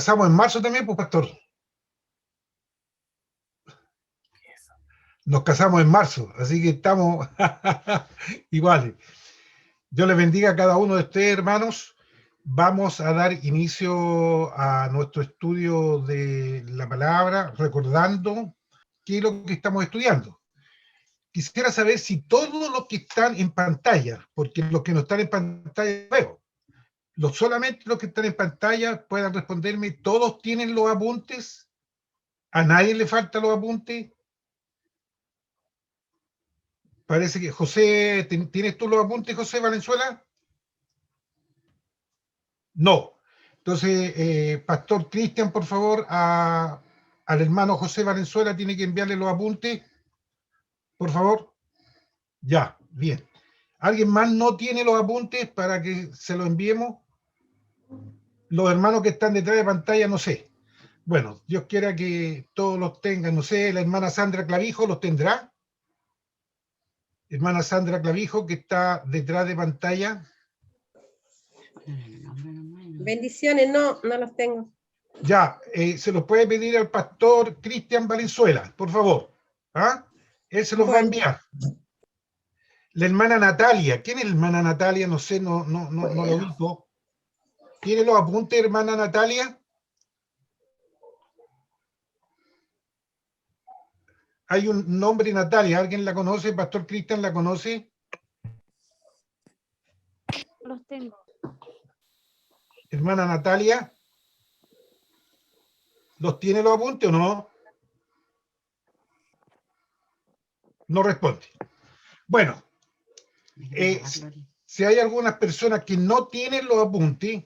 casamos en marzo también, pues, pastor. Nos casamos en marzo, así que estamos iguales. Dios les bendiga a cada uno de ustedes, hermanos. Vamos a dar inicio a nuestro estudio de la palabra, recordando qué es lo que estamos estudiando. Quisiera saber si todos los que están en pantalla, porque los que no están en pantalla veo, solamente los que están en pantalla puedan responderme, ¿todos tienen los apuntes? ¿A nadie le faltan los apuntes? Parece que José, ¿tienes tú los apuntes, José Valenzuela? No. Entonces, Pastor Cristian, por favor, al hermano José Valenzuela tiene que enviarle los apuntes, por favor. Ya, bien. ¿Alguien más no tiene los apuntes para que se los enviemos? Los hermanos que están detrás de pantalla, no sé. Bueno, Dios quiera que todos los tengan, no sé, la hermana Sandra Clavijo los tendrá. Hermana Sandra Clavijo, que está detrás de pantalla. Bendiciones, no los tengo. Ya, se los puede pedir al pastor Cristian Valenzuela, por favor. ¿Ah? Él se los va a enviar. La hermana Natalia, ¿quién es la hermana Natalia? No sé, no lo ubico. ¿Tiene los apuntes, hermana Natalia? Hay un nombre Natalia, ¿alguien la conoce? ¿Pastor Cristian la conoce? Los tengo. Hermana Natalia, ¿los tiene los apuntes o no? No responde. Bueno, si hay algunas personas que no tienen los apuntes,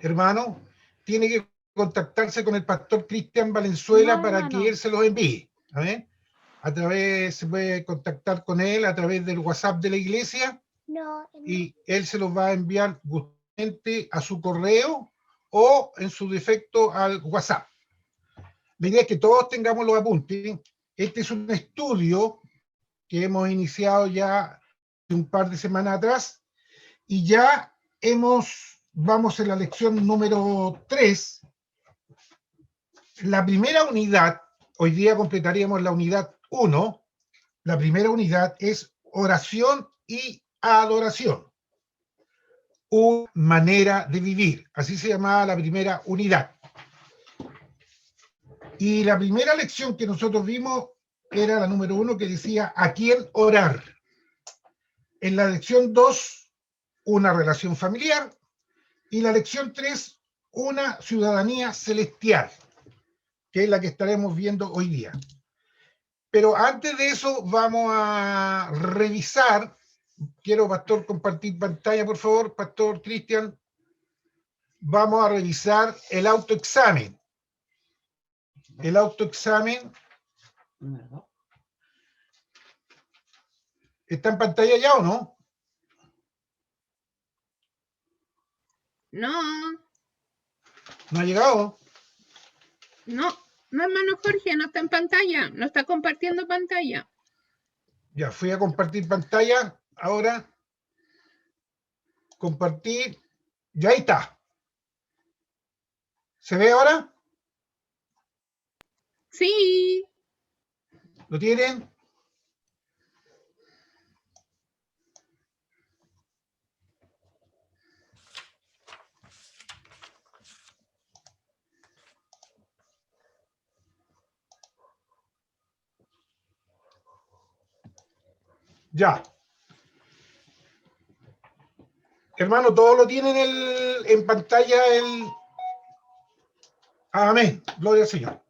hermano, tiene que contactarse con el pastor Cristian Valenzuela para que él se los envíe. ¿Ver? A través, se puede contactar con él a través del WhatsApp de la iglesia y él se los va a enviar gustosamente a su correo o en su defecto al WhatsApp. La idea es que todos tengamos los apuntes. Este es un estudio que hemos iniciado ya un par de semanas atrás y ya vamos en la lección número 3. La primera unidad, hoy día completaríamos la unidad 1. La primera unidad es oración y adoración. Una manera de vivir. Así se llamaba la primera unidad. Y la primera lección que nosotros vimos era la número 1, que decía ¿a quién orar? En la lección 2, una relación familiar. Y la lección 3, una ciudadanía celestial, que es la que estaremos viendo hoy día. Pero antes de eso vamos a revisar. Quiero, pastor, compartir pantalla, por favor, pastor Cristian. Vamos a revisar el autoexamen. El autoexamen. ¿Está en pantalla ya o no? No. ¿No ha llegado? No, hermano Jorge, no está en pantalla, no está compartiendo pantalla. Ya, fui a compartir pantalla. Ahora, compartir. Ya ahí está. ¿Se ve ahora? Sí. ¿Lo tienen? Ya. Hermano, todos lo tienen en pantalla. Amén. Gloria al Señor.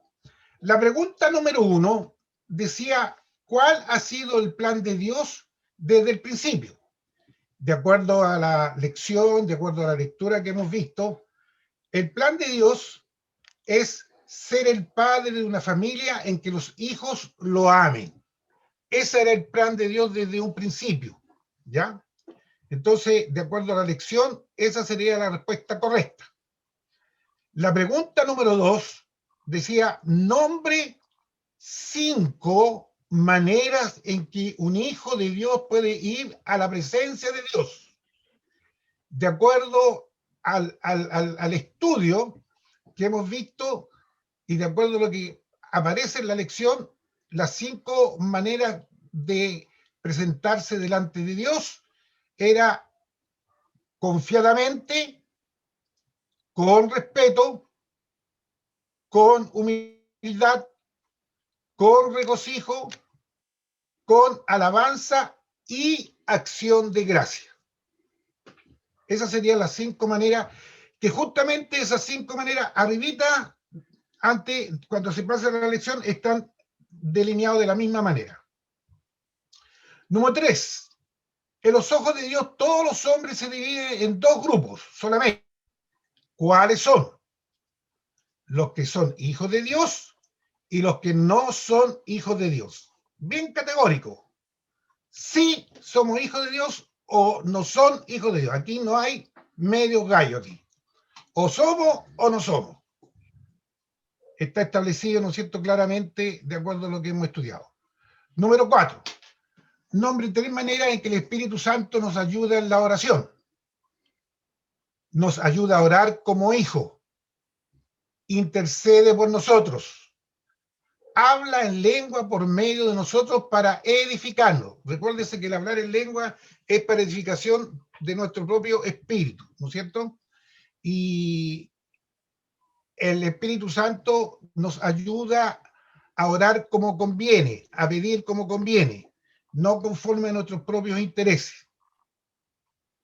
La pregunta número 1 decía, ¿cuál ha sido el plan de Dios desde el principio? De acuerdo a la lección, de acuerdo a la lectura que hemos visto, el plan de Dios es ser el padre de una familia en que los hijos lo amen. Ese era el plan de Dios desde un principio, ¿ya? Entonces, de acuerdo a la lección, esa sería la respuesta correcta. La pregunta número 2 decía, nombre 5 maneras en que un hijo de Dios puede ir a la presencia de Dios. De acuerdo al estudio, que hemos visto y de acuerdo a lo que aparece en la lección, las 5 maneras de presentarse delante de Dios era confiadamente, con respeto, con humildad, con regocijo, con alabanza y acción de gracia. Esas serían las 5 maneras, que justamente esas 5 maneras arribita, antes, cuando se pasa la lección, están delineados de la misma manera. Número 3. En los ojos de Dios todos los hombres se dividen en 2 grupos solamente. ¿Cuáles son? Los que son hijos de Dios y los que no son hijos de Dios. Bien categórico. Sí somos hijos de Dios o no son hijos de Dios. Aquí no hay medio gallo aquí. O somos o no somos. Está establecido, ¿no es cierto?, claramente de acuerdo a lo que hemos estudiado. Número 4. Nombre 3 maneras en que el Espíritu Santo nos ayuda en la oración. Nos ayuda a orar como hijo. Intercede por nosotros. Habla en lengua por medio de nosotros para edificarnos. Recuérdese que el hablar en lengua es para edificación de nuestro propio espíritu, ¿no es cierto? Y el Espíritu Santo nos ayuda a orar como conviene, a pedir como conviene, no conforme a nuestros propios intereses.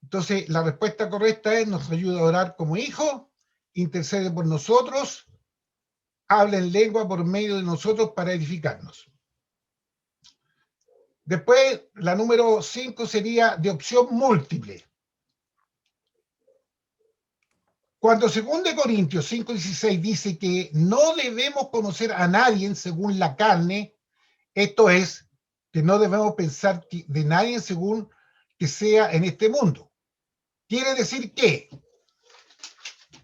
Entonces, la respuesta correcta es: nos ayuda a orar como hijo, intercede por nosotros, habla en lengua por medio de nosotros para edificarnos. Después, la número 5 sería de opción múltiple. Cuando 2 Corintios 5:16 dice que no debemos conocer a nadie según la carne, esto es, que no debemos pensar de nadie según que sea en este mundo. Quiere decir que,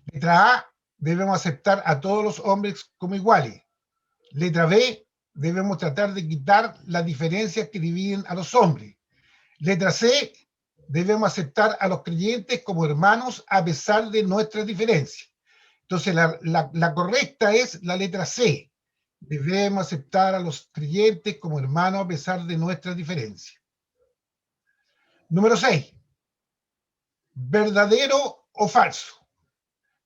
letra A, debemos aceptar a todos los hombres como iguales. Letra B, debemos tratar de quitar las diferencias que dividen a los hombres. Letra C, debemos aceptar a los creyentes como hermanos a pesar de nuestras diferencias. Entonces, la correcta es la letra C. Debemos aceptar a los creyentes como hermanos a pesar de nuestras diferencias. Número 6. ¿Verdadero o falso?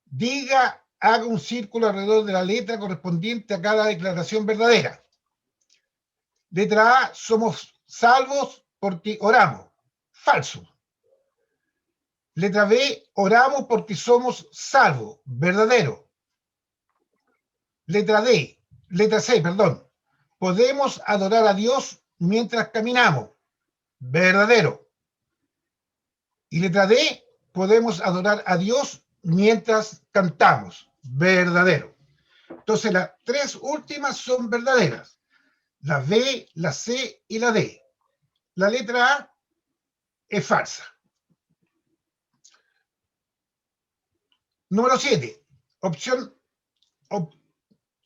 Diga, haga un círculo alrededor de la letra correspondiente a cada declaración verdadera. Letra A, somos salvos porque oramos. Falso. Letra B, oramos porque somos salvos. Verdadero. Letra C, podemos adorar a Dios mientras caminamos. Verdadero. Y letra D, podemos adorar a Dios mientras cantamos. Verdadero. Entonces, las 3 últimas son verdaderas. La B, la C y la D. La letra A es falsa. Número 7.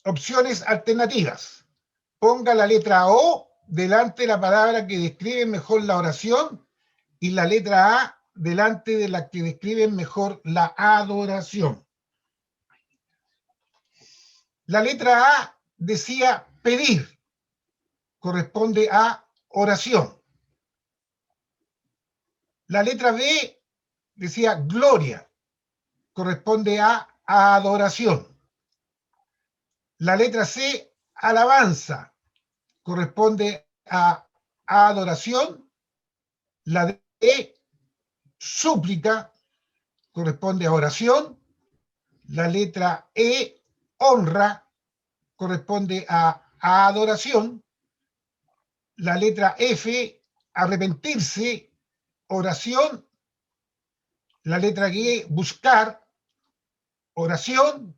Opciones alternativas. Ponga la letra O delante de la palabra que describe mejor la oración y la letra A delante de la que describe mejor la adoración. La letra A decía pedir, corresponde a oración. La letra B decía gloria, corresponde a adoración. La letra C, alabanza, corresponde a adoración. La D, súplica, corresponde a oración. La letra E, honra, corresponde a adoración. La letra F, arrepentirse, oración. La letra G, buscar, oración.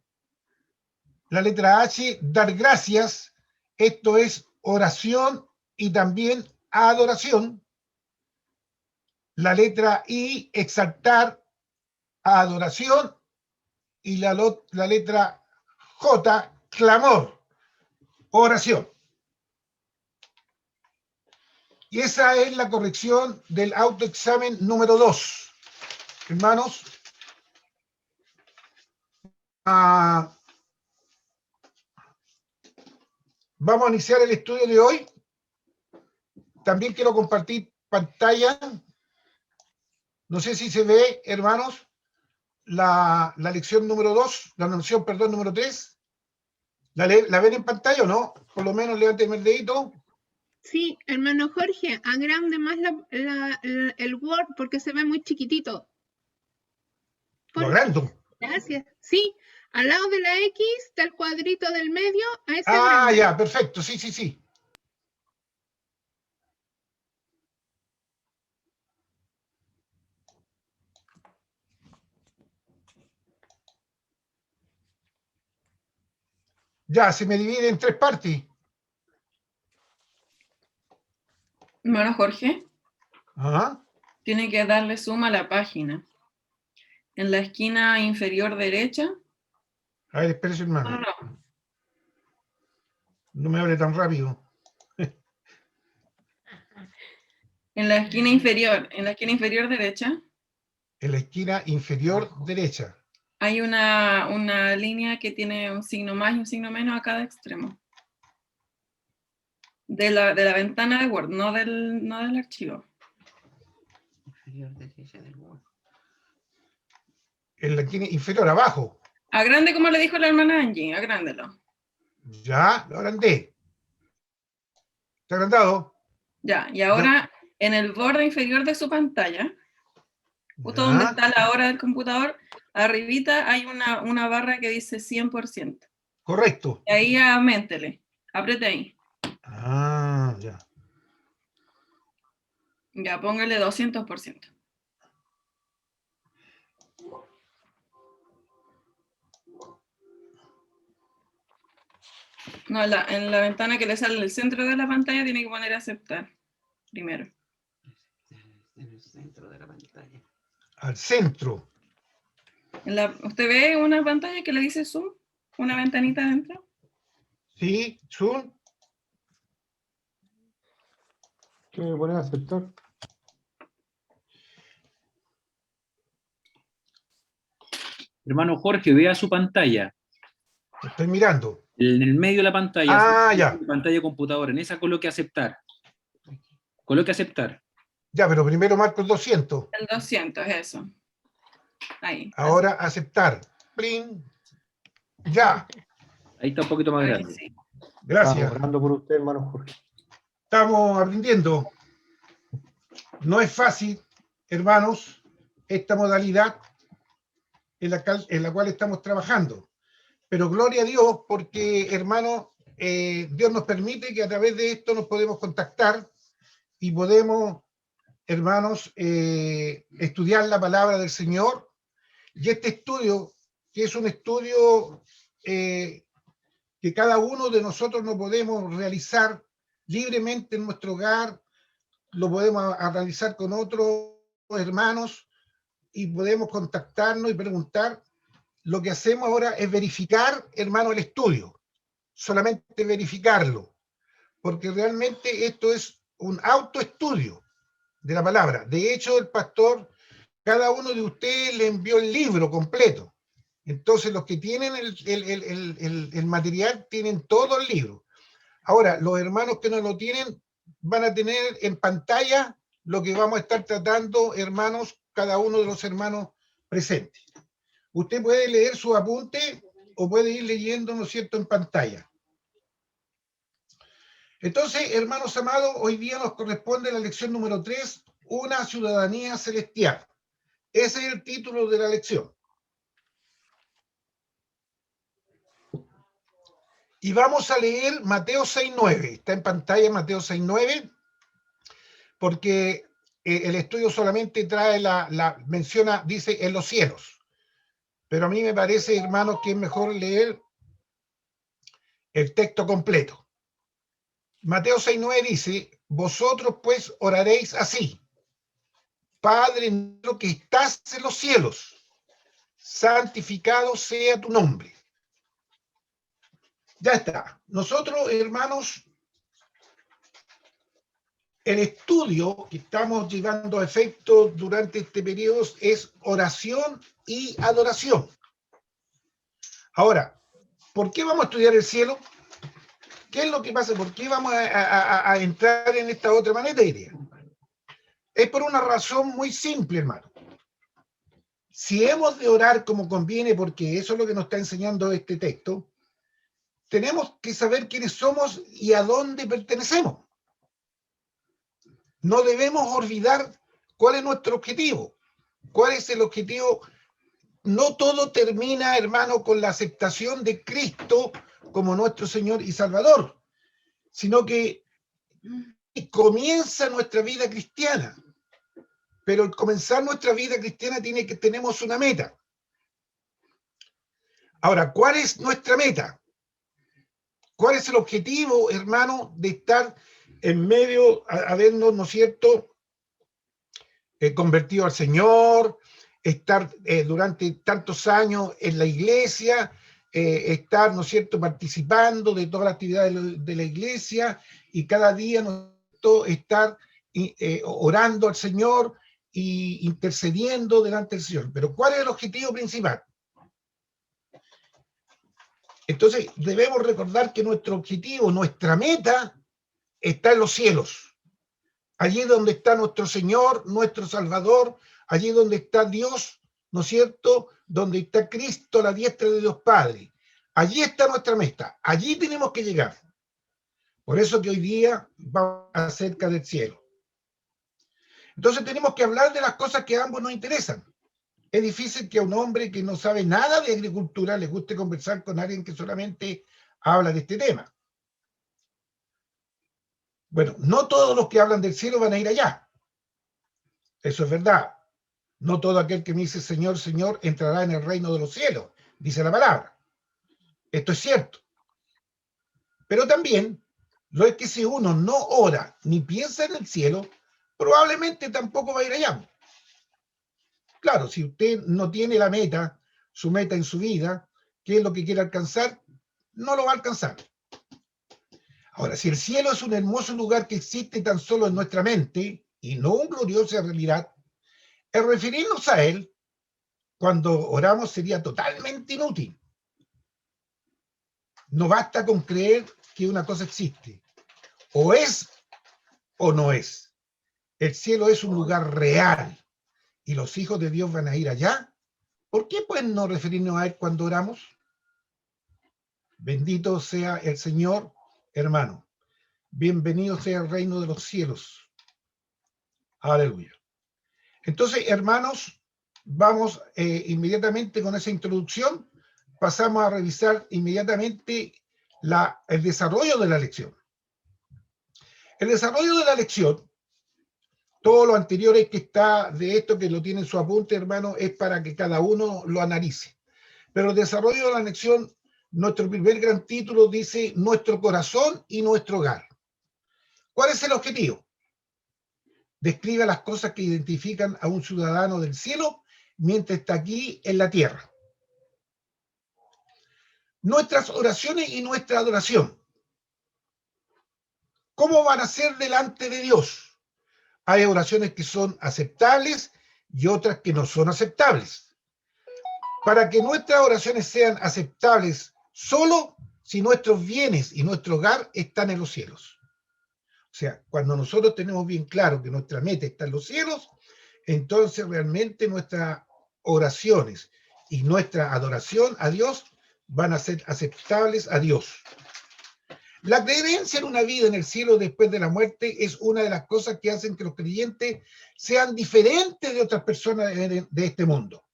La letra H, dar gracias, esto es oración y también adoración. La letra I, exaltar, adoración. Y la letra J, clamor, oración. Y esa es la corrección del autoexamen número 2. Hermanos, Vamos a iniciar el estudio de hoy. También quiero compartir pantalla. No sé si se ve, hermanos, la lección número 2, la lección, perdón, número 3. ¿La ven en pantalla o no? Por lo menos levanten el dedito. Sí, hermano Jorge, agrande más el Word porque se ve muy chiquitito. Lo agrando. Gracias. Sí, al lado de la X está el cuadrito del medio. A ese Ah, agrande. ya, perfecto. Sí, sí, sí. Ya, se me divide en 3 partes. Hermano Jorge, Ajá. tiene que darle zoom a la página. En la esquina inferior derecha. A ver, espérese, hermano. No me abre tan rápido. En la esquina inferior derecha. En la esquina inferior derecha. Hay una línea que tiene un signo más y un signo menos a cada extremo. De la ventana de Word, no del archivo. Inferior derecha del Word. En la esquina inferior, abajo. Agrande como le dijo la hermana Angie, agrándelo. Ya, lo agrandé. ¿Está agrandado? Ya, y ahora en el borde inferior de su pantalla, justo Ya. donde está la hora del computador, arribita hay una barra que dice 100%. Correcto. Y ahí auméntele, apriete ahí. Ah, ya. Ya, póngale 200%. No, en la ventana que le sale en el centro de la pantalla tiene que poner aceptar primero. En el centro de la pantalla. Al centro. ¿Usted ve una pantalla que le dice zoom? ¿Una ventanita adentro? Sí, zoom. ¿Qué me pone a aceptar? Hermano Jorge, vea su pantalla. Estoy mirando. En el medio de la pantalla. Ah, ya. Pantalla de computadora. En esa coloque aceptar. Coloque aceptar. Ya, pero primero marco el 200. El 200, eso. Ahí. Ahora aceptar. Plin. Ya. Ahí está un poquito más Ahí grande. sí. Gracias. Estamos orando por usted, hermano Jorge. Estamos aprendiendo. No es fácil, hermanos, esta modalidad en la cual estamos trabajando. Pero gloria a Dios, porque, hermanos, Dios nos permite que a través de esto nos podemos contactar y podemos, hermanos, estudiar la palabra del Señor. Y este estudio, que es un estudio que cada uno de nosotros no podemos realizar libremente en nuestro hogar, lo podemos realizar con otros hermanos y podemos contactarnos y preguntar. Lo que hacemos ahora es verificar, hermano, el estudio, solamente verificarlo, porque realmente esto es un autoestudio de la palabra. De hecho, el pastor, cada uno de ustedes le envió el libro completo. Entonces, los que tienen el material tienen todo el libro. Ahora, los hermanos que no lo tienen van a tener en pantalla lo que vamos a estar tratando, hermanos, cada uno de los hermanos presentes. Usted puede leer su apunte o puede ir leyendo, ¿no es cierto?, en pantalla. Entonces, hermanos amados, hoy día nos corresponde la lección número 3, una ciudadanía celestial. Ese es el título de la lección. Y vamos a leer Mateo 6:9. Está en pantalla Mateo 6:9, porque el estudio solamente trae menciona, dice, en los cielos. Pero a mí me parece, hermanos, que es mejor leer el texto completo. Mateo 6:9 dice, vosotros pues oraréis así: Padre nuestro que estás en los cielos, santificado sea tu nombre. Ya está. Nosotros, hermanos, el estudio que estamos llevando a efecto durante este periodo es oración y adoración. Ahora, ¿por qué vamos a estudiar el cielo? ¿Qué es lo que pasa? ¿Por qué vamos a entrar en esta otra materia? Es por una razón muy simple, hermano. Si hemos de orar como conviene, porque eso es lo que nos está enseñando este texto, tenemos que saber quiénes somos y a dónde pertenecemos. No debemos olvidar cuál es nuestro objetivo. ¿Cuál es el objetivo? No todo termina, hermano, con la aceptación de Cristo como nuestro Señor y Salvador, sino que comienza nuestra vida cristiana. Pero al comenzar nuestra vida cristiana tenemos una meta. Ahora, ¿cuál es nuestra meta? ¿Cuál es el objetivo, hermano, de estar en medio, habernos, ¿no es cierto?, convertido al Señor, estar durante tantos años en la iglesia, estar, ¿no es cierto?, participando de todas las actividades de la iglesia y cada día, ¿no es cierto?, estar orando al Señor y intercediendo delante del Señor. Pero ¿cuál es el objetivo principal? Entonces debemos recordar que nuestro objetivo, nuestra meta, está en los cielos. Allí donde está nuestro Señor, nuestro Salvador, allí donde está Dios, ¿no es cierto?, donde está Cristo a la diestra de Dios Padre. Allí está nuestra meta, allí tenemos que llegar. Por eso que hoy día vamos acerca del cielo. Entonces tenemos que hablar de las cosas que a ambos nos interesan. Es difícil que a un hombre que no sabe nada de agricultura le guste conversar con alguien que solamente habla de este tema. Bueno, no todos los que hablan del cielo van a ir allá. Eso es verdad. No todo aquel que me dice Señor, Señor, entrará en el reino de los cielos, dice la palabra. Esto es cierto. Pero también lo es que si uno no ora ni piensa en el cielo, probablemente tampoco va a ir allá. Claro, si usted no tiene la meta, su meta en su vida, qué es lo que quiere alcanzar, no lo va a alcanzar. Ahora, si el cielo es un hermoso lugar que existe tan solo en nuestra mente y no una gloriosa realidad, el referirnos a él cuando oramos sería totalmente inútil. No basta con creer que una cosa existe. O es o no es. El cielo es un lugar real y los hijos de Dios van a ir allá. ¿Por qué pues no referirnos a él cuando oramos? Bendito sea el Señor, hermano. Bienvenido sea el reino de los cielos. Aleluya. Entonces, hermanos, vamos inmediatamente con esa introducción. Pasamos a revisar inmediatamente el desarrollo de la lección. El desarrollo de la lección, todo lo anterior que está de esto, que lo tiene en su apunte, hermano, es para que cada uno lo analice. Pero el desarrollo de la lección, nuestro primer gran título dice nuestro corazón y nuestro hogar. ¿Cuál es el objetivo? Describe las cosas que identifican a un ciudadano del cielo mientras está aquí en la tierra. Nuestras oraciones y nuestra adoración. ¿Cómo van a ser delante de Dios? Hay oraciones que son aceptables y otras que no son aceptables. Para que nuestras oraciones sean aceptables solo si nuestros bienes y nuestro hogar están en los cielos. O sea, cuando nosotros tenemos bien claro que nuestra meta está en los cielos, entonces realmente nuestras oraciones y nuestra adoración a Dios van a ser aceptables a Dios. La creencia en una vida en el cielo después de la muerte es una de las cosas que hacen que los creyentes sean diferentes de otras personas de este mundo.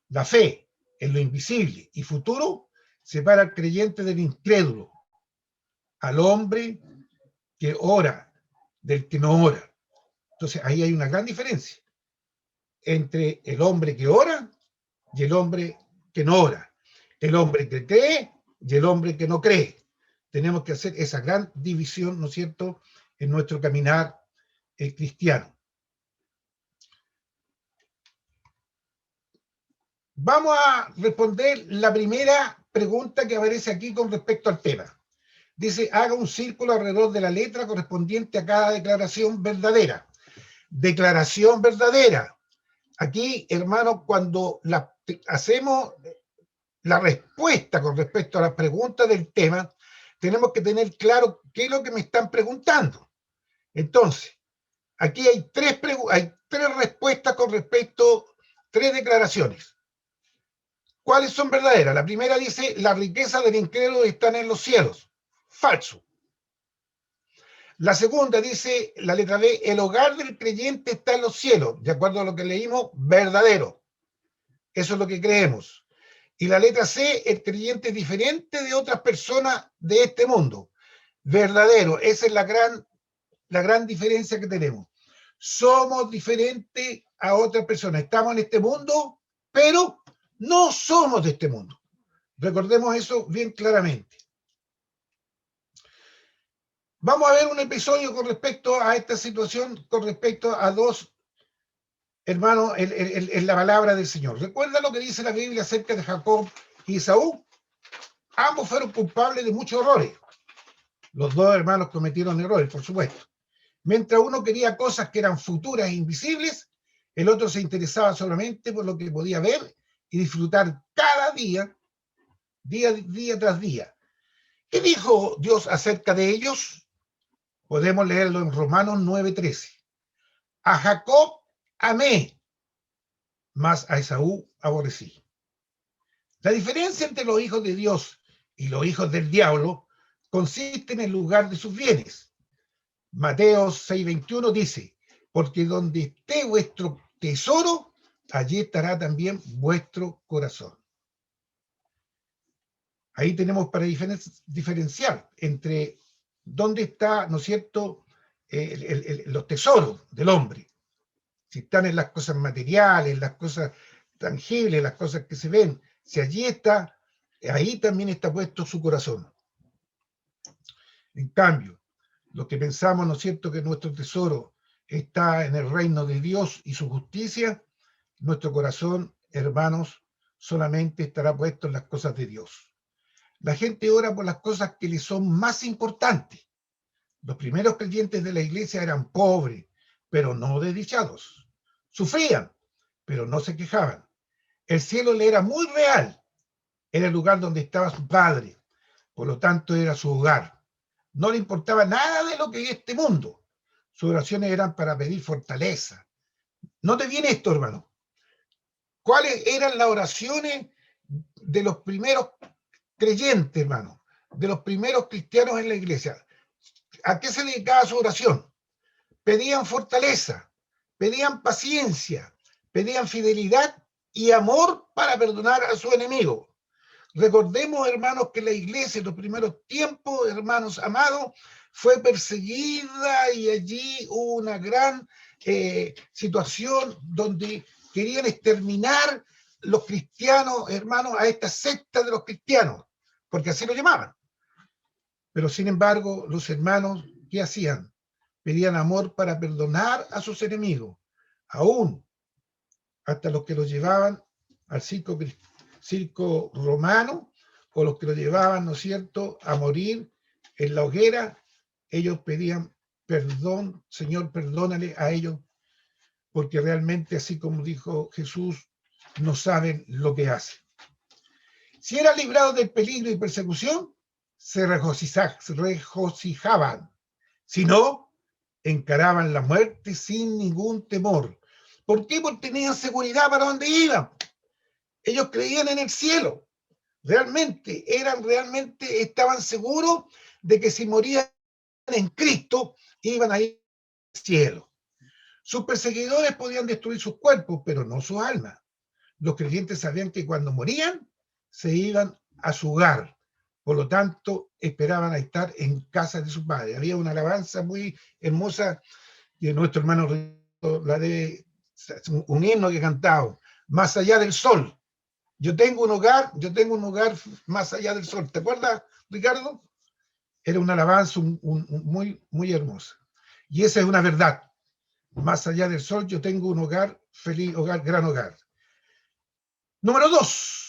La fe en lo invisible y futuro separa al creyente del incrédulo, al hombre que ora del que no ora. Entonces ahí hay una gran diferencia entre el hombre que ora y el hombre que no ora, el hombre que cree y el hombre que no cree. Tenemos que hacer esa gran división, ¿no es cierto?, en nuestro caminar cristiano. Vamos a responder la primera pregunta que aparece aquí con respecto al tema. Dice, haga un círculo alrededor de la letra correspondiente a cada declaración verdadera. Declaración verdadera. Aquí, hermano, cuando hacemos la respuesta con respecto a las preguntas del tema, tenemos que tener claro qué es lo que me están preguntando. Entonces, aquí hay tres respuestas con respecto, tres declaraciones. ¿Cuáles son verdaderas? La primera dice, la riqueza del incrédulo están en los cielos. Falso. La segunda dice, la letra B, el hogar del creyente está en los cielos. De acuerdo a lo que leímos, verdadero. Eso es lo que creemos. Y la letra C, el creyente es diferente de otras personas de este mundo. Verdadero. Esa es la gran diferencia que tenemos. Somos diferentes a otras personas. Estamos en este mundo, pero no somos de este mundo. Recordemos eso bien claramente. Vamos a ver un episodio con respecto a esta situación, con respecto a dos hermanos en la palabra del Señor. ¿Recuerda lo que dice la Biblia acerca de Jacob y Esaú? Ambos fueron culpables de muchos errores. Los dos hermanos cometieron errores, por supuesto. Mientras uno quería cosas que eran futuras e invisibles, el otro se interesaba solamente por lo que podía ver y disfrutar cada día, día tras día. ¿Qué dijo Dios acerca de ellos? Podemos leerlo en Romanos 9:13. A Jacob amé, mas a Esaú aborrecí. La diferencia entre los hijos de Dios y los hijos del diablo consiste en el lugar de sus bienes. Mateo 6:21 dice, porque donde esté vuestro tesoro, allí estará también vuestro corazón. Ahí tenemos para diferenciar entre dónde está, ¿no es cierto?, los tesoros del hombre. Si están en las cosas materiales, las cosas tangibles, las cosas que se ven, si allí está, ahí también está puesto su corazón. En cambio, los que pensamos, ¿no es cierto?, que nuestro tesoro está en el reino de Dios y su justicia, nuestro corazón, hermanos, solamente estará puesto en las cosas de Dios. La gente ora por las cosas que le son más importantes. Los primeros creyentes de la iglesia eran pobres, pero no desdichados. Sufrían, pero no se quejaban. El cielo le era muy real. Era el lugar donde estaba su padre. Por lo tanto, era su hogar. No le importaba nada de lo que es este mundo. Sus oraciones eran para pedir fortaleza. Note bien esto, hermano. ¿Cuáles eran las oraciones de los primeros creyentes, hermano? De los primeros cristianos en la iglesia. ¿A qué se dedicaba su oración? Pedían fortaleza, pedían paciencia, pedían fidelidad y amor para perdonar a su enemigo. Recordemos, hermanos, que la iglesia en los primeros tiempos, hermanos amados, fue perseguida y allí hubo una gran situación donde querían exterminar los cristianos, hermanos, a esta secta de los cristianos, porque así lo llamaban. Pero sin embargo, los hermanos, ¿qué hacían? Pedían amor para perdonar a sus enemigos, aún hasta los que los llevaban al circo romano, o los que los llevaban, ¿no es cierto?, a morir en la hoguera. Ellos pedían perdón, Señor, perdónale a ellos, porque realmente, así como dijo Jesús, no saben lo que hacen. Si eran librados del peligro y persecución, se regocijaban. Si no, encaraban la muerte sin ningún temor. ¿Por qué? Porque tenían seguridad para donde iban. Ellos creían en el cielo. Realmente estaban seguros de que si morían en Cristo, iban a ir al cielo. Sus perseguidores podían destruir sus cuerpos, pero no sus almas. Los creyentes sabían que cuando morían, se iban a su hogar. Por lo tanto, esperaban a estar en casa de su padre. Había una alabanza muy hermosa de nuestro hermano, un himno que cantaba, más allá del sol. Yo tengo un hogar más allá del sol. ¿Te acuerdas, Ricardo? Era una alabanza muy, muy hermosa. Y esa es una verdad. Más allá del sol, yo tengo un hogar, feliz hogar, gran hogar. Número 2.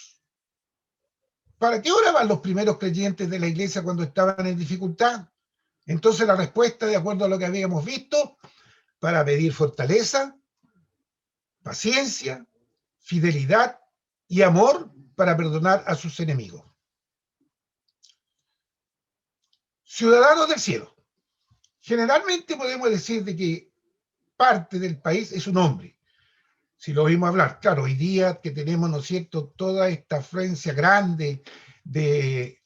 ¿Para qué oraban los primeros creyentes de la iglesia cuando estaban en dificultad? Entonces la respuesta, de acuerdo a lo que habíamos visto, para pedir fortaleza, paciencia, fidelidad y amor para perdonar a sus enemigos. Ciudadanos del cielo. Generalmente podemos decir de que parte del país es un hombre. Si lo oímos hablar, claro, hoy día que tenemos, ¿no es cierto?, toda esta afluencia grande de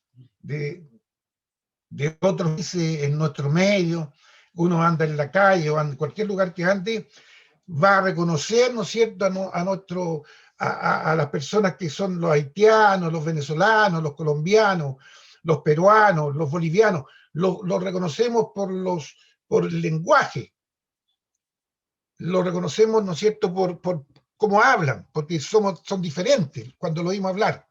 otros países en nuestro medio, uno anda en la calle o en cualquier lugar que ande, va a reconocer, ¿no es cierto?, a las personas que son los haitianos, los venezolanos, los colombianos, los peruanos, los bolivianos, los reconocemos por el lenguaje, lo reconocemos, ¿no es cierto?, por cómo hablan, porque son diferentes cuando lo oímos hablar.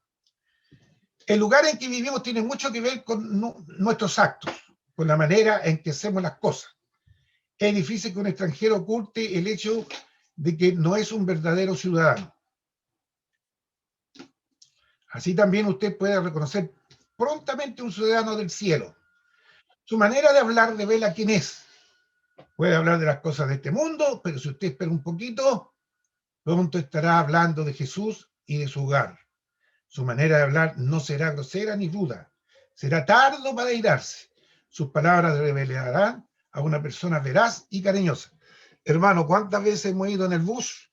El lugar en que vivimos tiene mucho que ver con nuestros actos, con la manera en que hacemos las cosas. Es difícil que un extranjero oculte el hecho de que no es un verdadero ciudadano. Así también usted puede reconocer prontamente un ciudadano del cielo. Su manera de hablar revela quién es. Puede hablar de las cosas de este mundo, pero si usted espera un poquito, pronto estará hablando de Jesús y de su hogar. Su manera de hablar no será grosera ni ruda. Será tardo para airarse. Sus palabras revelarán a una persona veraz y cariñosa. Hermano, ¿cuántas veces hemos ido en el bus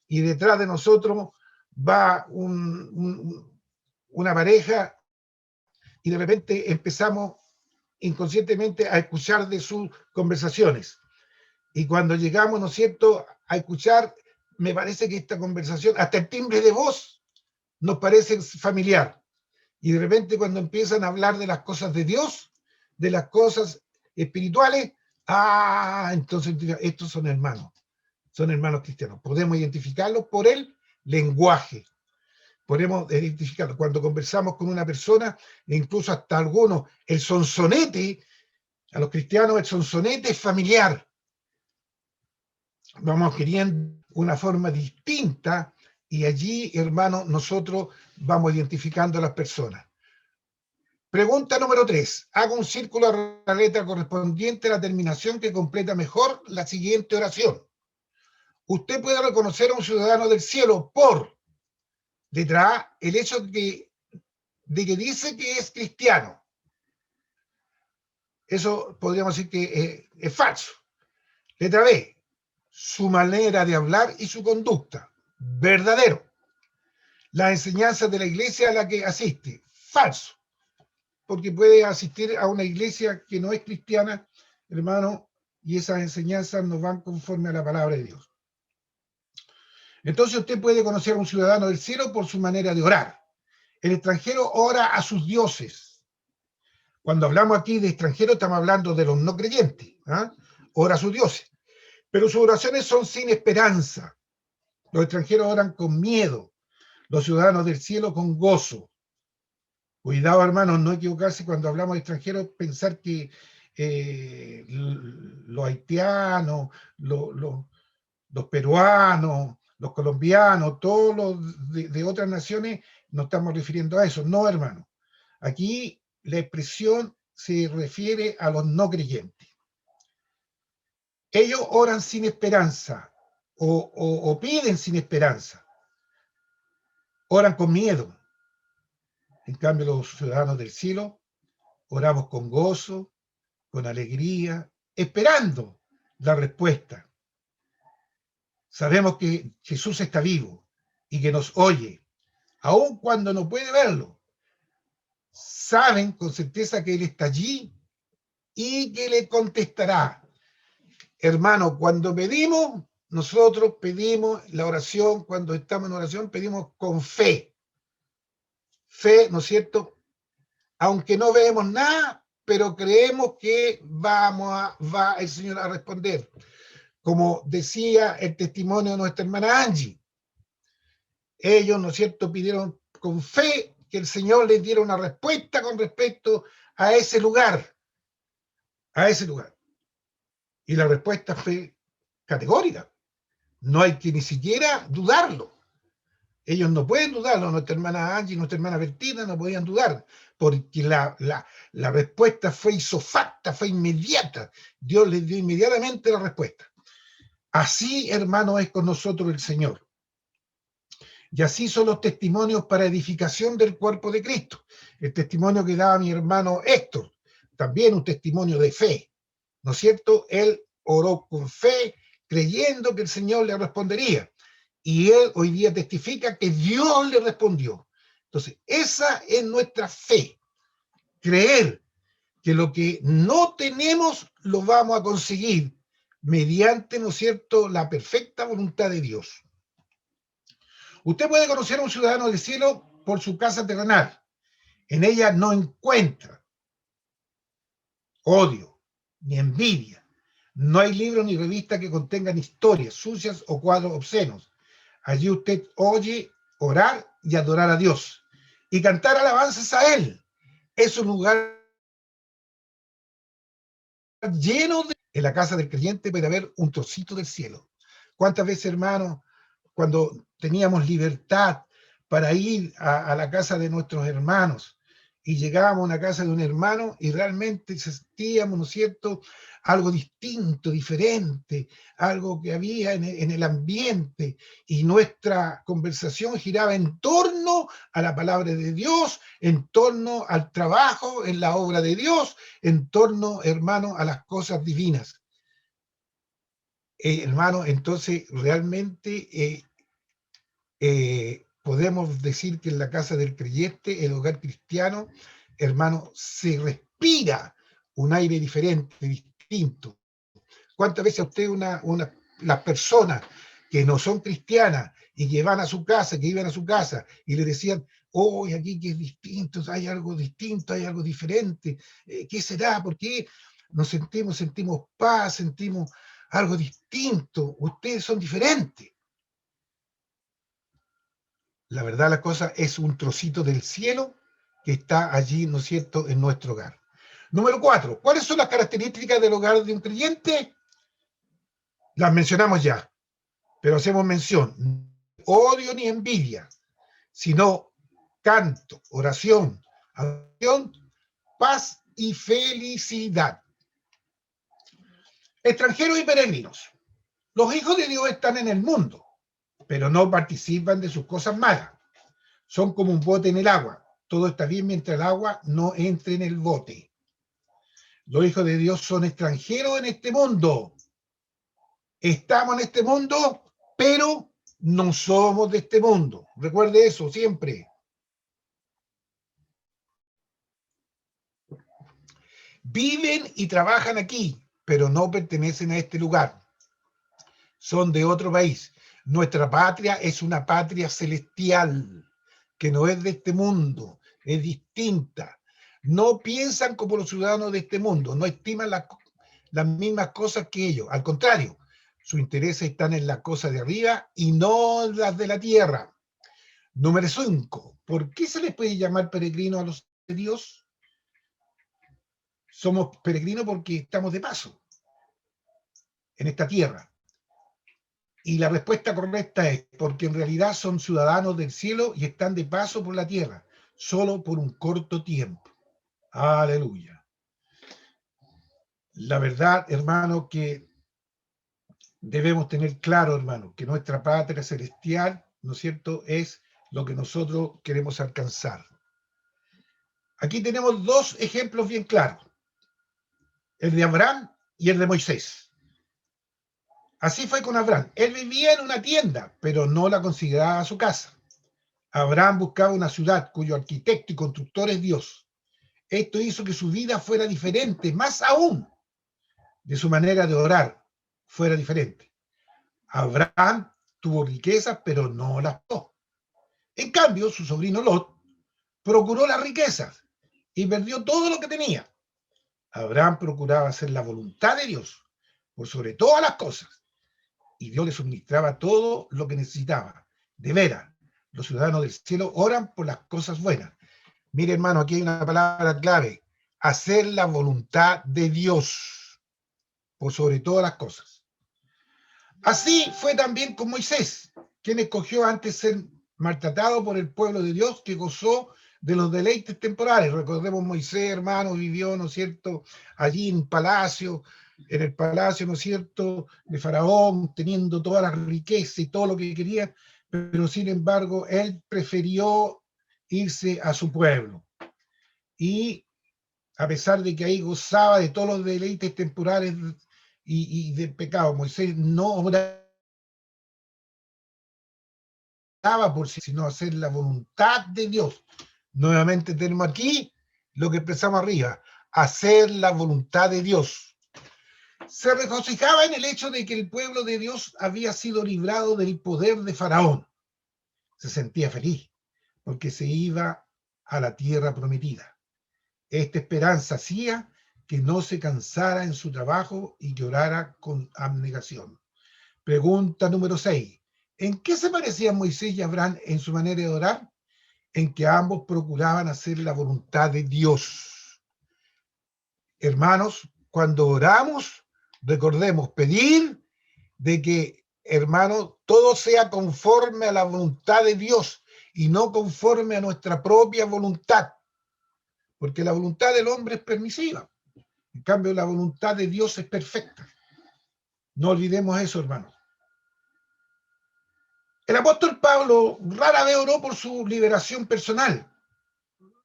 y detrás de nosotros va una pareja y de repente empezamos inconscientemente a escuchar de sus conversaciones? Y cuando llegamos, ¿no es cierto?, a escuchar, me parece que esta conversación, hasta el timbre de voz, nos parece familiar. Y de repente cuando empiezan a hablar de las cosas de Dios, de las cosas espirituales, entonces estos son hermanos cristianos. Podemos identificarlos por el lenguaje. Podemos identificarlos cuando conversamos con una persona, e incluso hasta algunos, el sonsonete, a los cristianos el sonsonete es familiar. Vamos queriendo una forma distinta y allí, hermano, nosotros vamos identificando a las personas. Pregunta número 3. Haga un círculo a la letra correspondiente a la terminación que completa mejor la siguiente oración. Usted puede reconocer a un ciudadano del cielo por, letra A, el hecho de que dice que es cristiano. Eso podríamos decir que es falso. Letra B, su manera de hablar y su conducta. Verdadero. Las enseñanzas de la iglesia a la que asiste. Falso. Porque puede asistir a una iglesia que no es cristiana, hermano, y esas enseñanzas no van conforme a la palabra de Dios. Entonces usted puede conocer a un ciudadano del cielo por su manera de orar. El extranjero ora a sus dioses. Cuando hablamos aquí de extranjeros, estamos hablando de los no creyentes. Ora a sus dioses. Pero sus oraciones son sin esperanza. Los extranjeros oran con miedo. Los ciudadanos del cielo con gozo. Cuidado, hermanos, no equivocarse cuando hablamos de extranjeros, pensar que los haitianos, los peruanos, los colombianos, todos los de otras naciones, no estamos refiriendo a eso. No, hermano. Aquí la expresión se refiere a los no creyentes. Ellos oran sin esperanza o piden sin esperanza. Oran con miedo. En cambio, los ciudadanos del cielo oramos con gozo, con alegría, esperando la respuesta. Sabemos que Jesús está vivo y que nos oye, aun cuando no puede verlo. Saben con certeza que Él está allí y que le contestará. Hermano, cuando pedimos, nosotros pedimos la oración, cuando estamos en oración, pedimos con fe. Fe, ¿no es cierto? Aunque no vemos nada, pero creemos que va el Señor a responder. Como decía el testimonio de nuestra hermana Angie. Ellos, ¿no es cierto?, pidieron con fe que el Señor les diera una respuesta con respecto a ese lugar. A ese lugar. Y la respuesta fue categórica. No hay que ni siquiera dudarlo. Ellos no pueden dudarlo, nuestra hermana Angie y nuestra hermana Bertina no podían dudar, porque la respuesta fue isofacta, fue inmediata. Dios les dio inmediatamente la respuesta. Así, hermano, es con nosotros el Señor. Y así son los testimonios para edificación del cuerpo de Cristo. El testimonio que daba mi hermano Héctor, también un testimonio de fe, ¿no es cierto? Él oró con fe, creyendo que el Señor le respondería. Y él hoy día testifica que Dios le respondió. Entonces, esa es nuestra fe. Creer que lo que no tenemos lo vamos a conseguir mediante, ¿no es cierto?, la perfecta voluntad de Dios. Usted puede conocer a un ciudadano del cielo por su casa terrenal. En ella no encuentra odio ni envidia. No hay libros ni revistas que contengan historias sucias o cuadros obscenos. Allí usted oye orar y adorar a Dios y cantar alabanzas a Él. Es un lugar lleno de... En la casa del creyente puede haber un trocito del cielo. ¿Cuántas veces, hermanos, cuando teníamos libertad para ir a la casa de nuestros hermanos y llegábamos a una casa de un hermano y realmente sentíamos, ¿no es cierto?, algo distinto, diferente, algo que había en el ambiente, y nuestra conversación giraba en torno a la palabra de Dios, en torno al trabajo en la obra de Dios, en torno, hermano, a las cosas divinas. Hermano, entonces realmente podemos decir que en la casa del creyente, el hogar cristiano, hermano, se respira un aire diferente, distinto. ¿Cuántas veces a usted las personas que no son cristianas y que van a su casa, que iban a su casa y le decían, oh, aquí que es distinto, hay algo distinto, hay algo diferente, ¿qué será? ¿Por qué nos sentimos paz, sentimos algo distinto? Ustedes son diferentes. La verdad, la cosa es un trocito del cielo que está allí, ¿no es cierto?, en nuestro hogar. Número 4. ¿Cuáles son las características del hogar de un creyente? Las mencionamos ya, pero hacemos mención. Odio ni envidia, sino canto, oración, adoración, paz y felicidad. Extranjeros y peregrinos. Los hijos de Dios están en el mundo, pero no participan de sus cosas malas. Son como un bote en el agua. Todo está bien mientras el agua no entre en el bote. Los hijos de Dios son extranjeros en este mundo. Estamos en este mundo, pero no somos de este mundo. Recuerde eso siempre. Viven y trabajan aquí, pero no pertenecen a este lugar. Son de otro país. Nuestra patria es una patria celestial, que no es de este mundo, es distinta. No piensan como los ciudadanos de este mundo, no estiman las mismas cosas que ellos. Al contrario, sus intereses están en las cosas de arriba y no en las de la tierra. Número 5. ¿Por qué se les puede llamar peregrinos a los de Dios? Somos peregrinos porque estamos de paso en esta tierra. Y la respuesta correcta es porque en realidad son ciudadanos del cielo y están de paso por la tierra, solo por un corto tiempo. Aleluya. La verdad, hermano, que debemos tener claro, hermano, que nuestra patria celestial, ¿no es cierto?, es lo que nosotros queremos alcanzar. Aquí tenemos dos ejemplos bien claros, el de Abraham y el de Moisés. Así fue con Abraham. Él vivía en una tienda, pero no la consideraba su casa. Abraham buscaba una ciudad cuyo arquitecto y constructor es Dios. Esto hizo que su vida fuera diferente, más aún de su manera de orar fuera diferente. Abraham tuvo riquezas, pero no las tuvo. En cambio, su sobrino Lot procuró las riquezas y perdió todo lo que tenía. Abraham procuraba hacer la voluntad de Dios por sobre todas las cosas, y Dios le suministraba todo lo que necesitaba. De veras, los ciudadanos del cielo oran por las cosas buenas. Mire, hermano, aquí hay una palabra clave: hacer la voluntad de Dios por sobre todas las cosas. Así fue también con Moisés, quien escogió antes ser maltratado por el pueblo de Dios que gozó de los deleites temporales. Recordemos, Moisés, hermano, vivió, ¿no es cierto?, allí en el palacio, ¿no es cierto?, de Faraón, teniendo toda la riqueza y todo lo que quería, pero sin embargo, él prefirió irse a su pueblo. Y a pesar de que ahí gozaba de todos los deleites temporales y del pecado. Moisés no obraba por sí, sino hacer la voluntad de Dios. Nuevamente tenemos aquí lo que expresamos arriba, hacer la voluntad de Dios. Se regocijaba en el hecho de que el pueblo de Dios había sido librado del poder de Faraón. Se sentía feliz porque se iba a la tierra prometida. Esta esperanza hacía que no se cansara en su trabajo y llorara con abnegación. Pregunta número 6. ¿En qué se parecían Moisés y Abraham en su manera de orar? En que ambos procuraban hacer la voluntad de Dios. Hermanos, cuando oramos, recordemos pedir de que, hermanos, todo sea conforme a la voluntad de Dios y no conforme a nuestra propia voluntad. Porque la voluntad del hombre es permisiva. En cambio, la voluntad de Dios es perfecta. No olvidemos eso, hermanos. El apóstol Pablo rara vez oró por su liberación personal.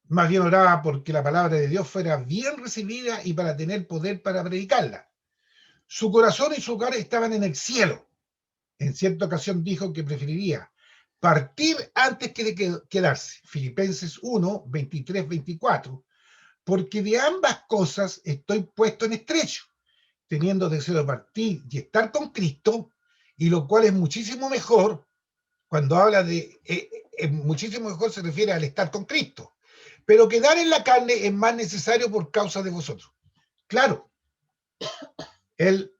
Más bien oraba porque la palabra de Dios fuera bien recibida y para tener poder para predicarla. Su corazón y su hogar estaban en el cielo. En cierta ocasión dijo que preferiría partir antes que de quedarse. Filipenses 1, 23, 24. Porque de ambas cosas estoy puesto en estrecho, teniendo deseo de partir y estar con Cristo, y lo cual es muchísimo mejor. Cuando habla de muchísimo mejor se refiere al estar con Cristo. Pero quedar en la carne es más necesario por causa de vosotros. Claro, él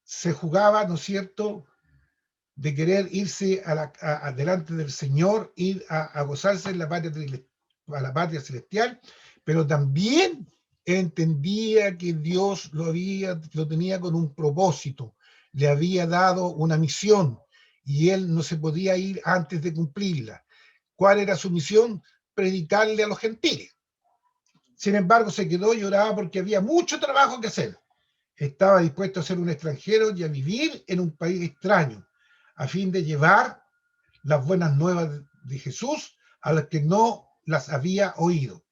se jugaba, ¿no es cierto?, de querer irse delante del Señor, ir a gozarse en la patria celestial, pero también entendía que Dios lo tenía con un propósito, le había dado una misión, y él no se podía ir antes de cumplirla. ¿Cuál era su misión? Predicarle a los gentiles. Sin embargo, se quedó y oraba porque había mucho trabajo que hacer. Estaba dispuesto a ser un extranjero y a vivir en un país extraño, a fin de llevar las buenas nuevas de Jesús a los que no las había oído.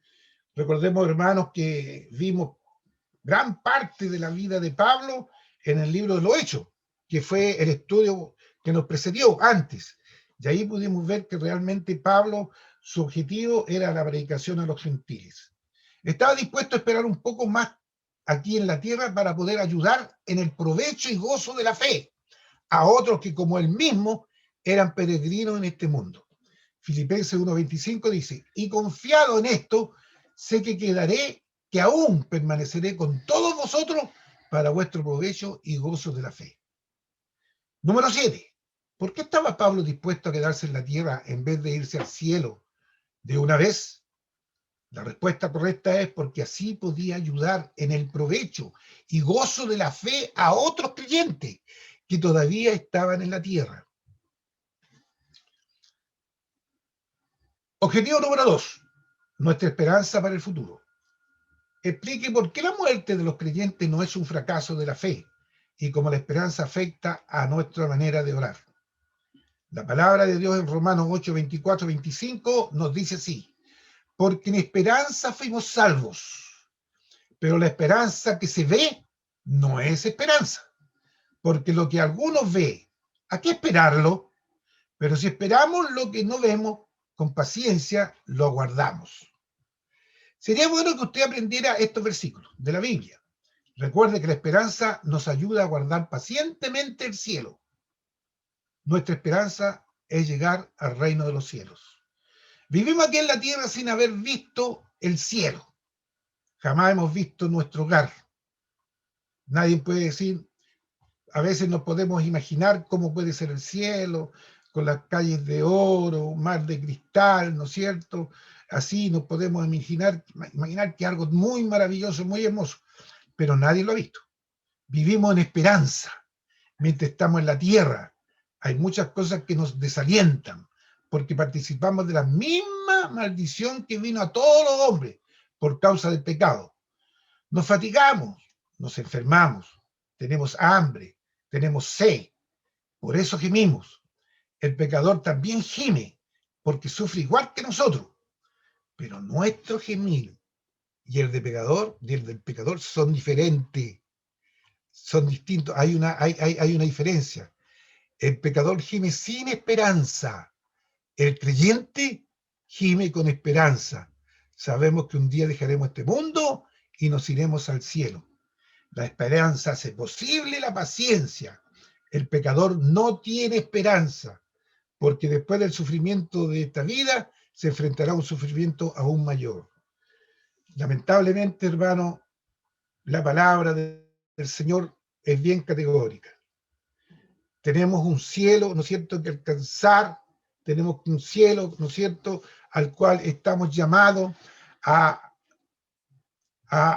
Recordemos, hermanos, que vimos gran parte de la vida de Pablo en el libro de los Hechos, que fue el estudio que nos precedió antes. Y ahí pudimos ver que realmente Pablo, su objetivo era la predicación a los gentiles. Estaba dispuesto a esperar un poco más aquí en la tierra para poder ayudar en el provecho y gozo de la fe a otros que, como él mismo, eran peregrinos en este mundo. Filipenses 1:25 dice, y confiado en esto, sé que aún permaneceré con todos vosotros para vuestro provecho y gozo de la fe. Número 7. ¿Por qué estaba Pablo dispuesto a quedarse en la tierra en vez de irse al cielo de una vez? La respuesta correcta es porque así podía ayudar en el provecho y gozo de la fe a otros creyentes que todavía estaban en la tierra. Objetivo número 2. Nuestra esperanza para el futuro. Explique por qué la muerte de los creyentes no es un fracaso de la fe y cómo la esperanza afecta a nuestra manera de orar. La palabra de Dios en Romanos 8, 24, 25 nos dice así: porque en esperanza fuimos salvos, pero la esperanza que se ve no es esperanza, porque lo que algunos ve, ¿a qué esperarlo? Pero si esperamos lo que no vemos, con paciencia lo aguardamos. Sería bueno que usted aprendiera estos versículos de la Biblia. Recuerde que la esperanza nos ayuda a guardar pacientemente el cielo. Nuestra esperanza es llegar al reino de los cielos. Vivimos aquí en la tierra sin haber visto el cielo. Jamás hemos visto nuestro hogar. Nadie puede decir, a veces nos podemos imaginar cómo puede ser el cielo, con las calles de oro, un mar de cristal, ¿no es cierto? Así nos podemos imaginar que algo muy maravilloso, muy hermoso, pero nadie lo ha visto. Vivimos en esperanza mientras estamos en la tierra. Hay muchas cosas que nos desalientan, porque participamos de la misma maldición que vino a todos los hombres por causa del pecado. Nos fatigamos, nos enfermamos, tenemos hambre, tenemos sed, por eso gemimos. El pecador también gime, porque sufre igual que nosotros, pero nuestro gemir y el del pecador son diferentes, son distintos, hay una diferencia. El pecador gime sin esperanza, el creyente gime con esperanza. Sabemos que un día dejaremos este mundo y nos iremos al cielo. La esperanza hace posible la paciencia. El pecador no tiene esperanza, porque después del sufrimiento de esta vida se enfrentará a un sufrimiento aún mayor. Lamentablemente, hermano, la palabra del Señor es bien categórica. Tenemos un cielo, ¿no es cierto?, que alcanzar, tenemos un cielo, ¿no es cierto?, al cual estamos llamados a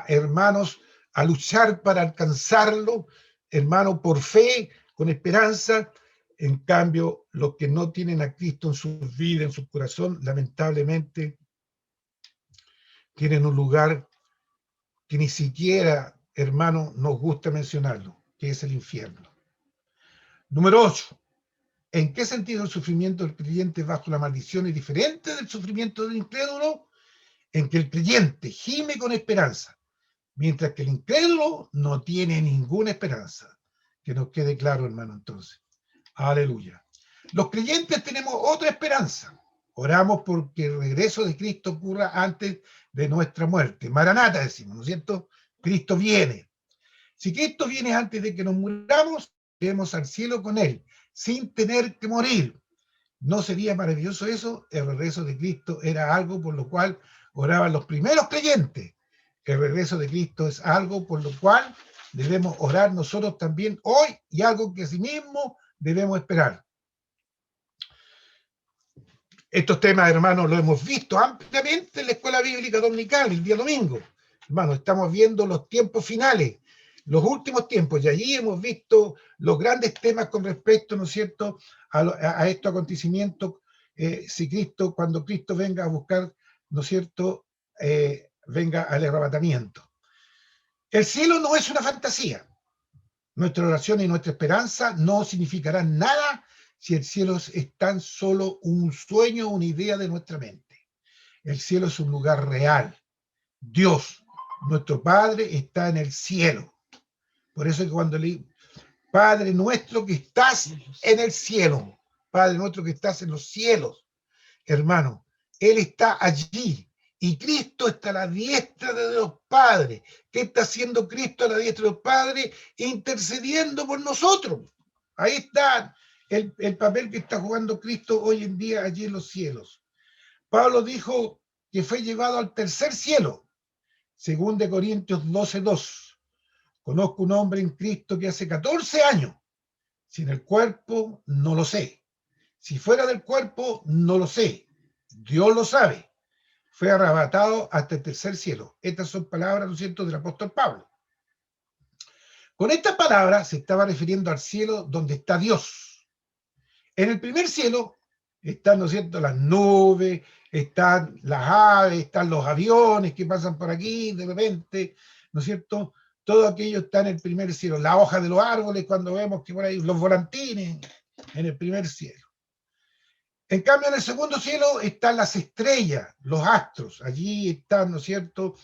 hermanos, a luchar para alcanzarlo, hermano, por fe, con esperanza. En cambio, los que no tienen a Cristo en sus vidas, en su corazón, lamentablemente, tienen un lugar que ni siquiera, hermano, nos gusta mencionarlo, que es el infierno. Número 8. ¿En qué sentido el sufrimiento del creyente bajo la maldición es diferente del sufrimiento del incrédulo? En que el creyente gime con esperanza, mientras que el incrédulo no tiene ninguna esperanza. Que nos quede claro, hermano, entonces. Aleluya. Los creyentes tenemos otra esperanza. Oramos porque el regreso de Cristo ocurra antes de nuestra muerte. Maranata decimos, ¿no es cierto? Cristo viene. Si Cristo viene antes de que nos muramos, iremos al cielo con Él, sin tener que morir. ¿No sería maravilloso eso? El regreso de Cristo era algo por lo cual oraban los primeros creyentes. El regreso de Cristo es algo por lo cual debemos orar nosotros también hoy y algo que asimismo debemos esperar. Estos temas, hermanos, los hemos visto ampliamente en la escuela bíblica dominical el día domingo. Hermanos, estamos viendo los tiempos finales, los últimos tiempos, y allí hemos visto los grandes temas con respecto, ¿no es cierto?, a estos acontecimientos, si Cristo, cuando Cristo venga a buscar, ¿no es cierto?, venga al arrebatamiento. El cielo no es una fantasía. Nuestra oración y nuestra esperanza no significarán nada si el cielo es tan solo un sueño, una idea de nuestra mente. El cielo es un lugar real. Dios, nuestro Padre, está en el cielo. Por eso es que cuando leí, Padre nuestro que estás en el cielo, Padre nuestro que estás en los cielos, hermano, Él está allí. Y Cristo está a la diestra de Dios Padre. ¿Qué está haciendo Cristo a la diestra de Dios Padre? Intercediendo por nosotros. Ahí está el papel que está jugando Cristo hoy en día allí en los cielos. Pablo dijo que fue llevado al tercer cielo. 2 Corintios 12:2. Conozco un hombre en Cristo que hace 14 años. Sin el cuerpo, no lo sé. Si fuera del cuerpo, no lo sé. Dios lo sabe. Fue arrebatado hasta el tercer cielo. Estas son palabras, ¿no es cierto?, del apóstol Pablo. Con estas palabras se estaba refiriendo al cielo donde está Dios. En el primer cielo están, ¿no es cierto?, las nubes, están las aves, están los aviones que pasan por aquí de repente, ¿no es cierto? Todo aquello está en el primer cielo. La hoja de los árboles, cuando vemos que por ahí los volantines, en el primer cielo. En cambio, en el segundo cielo están las estrellas, los astros. Allí están, ¿no es cierto?,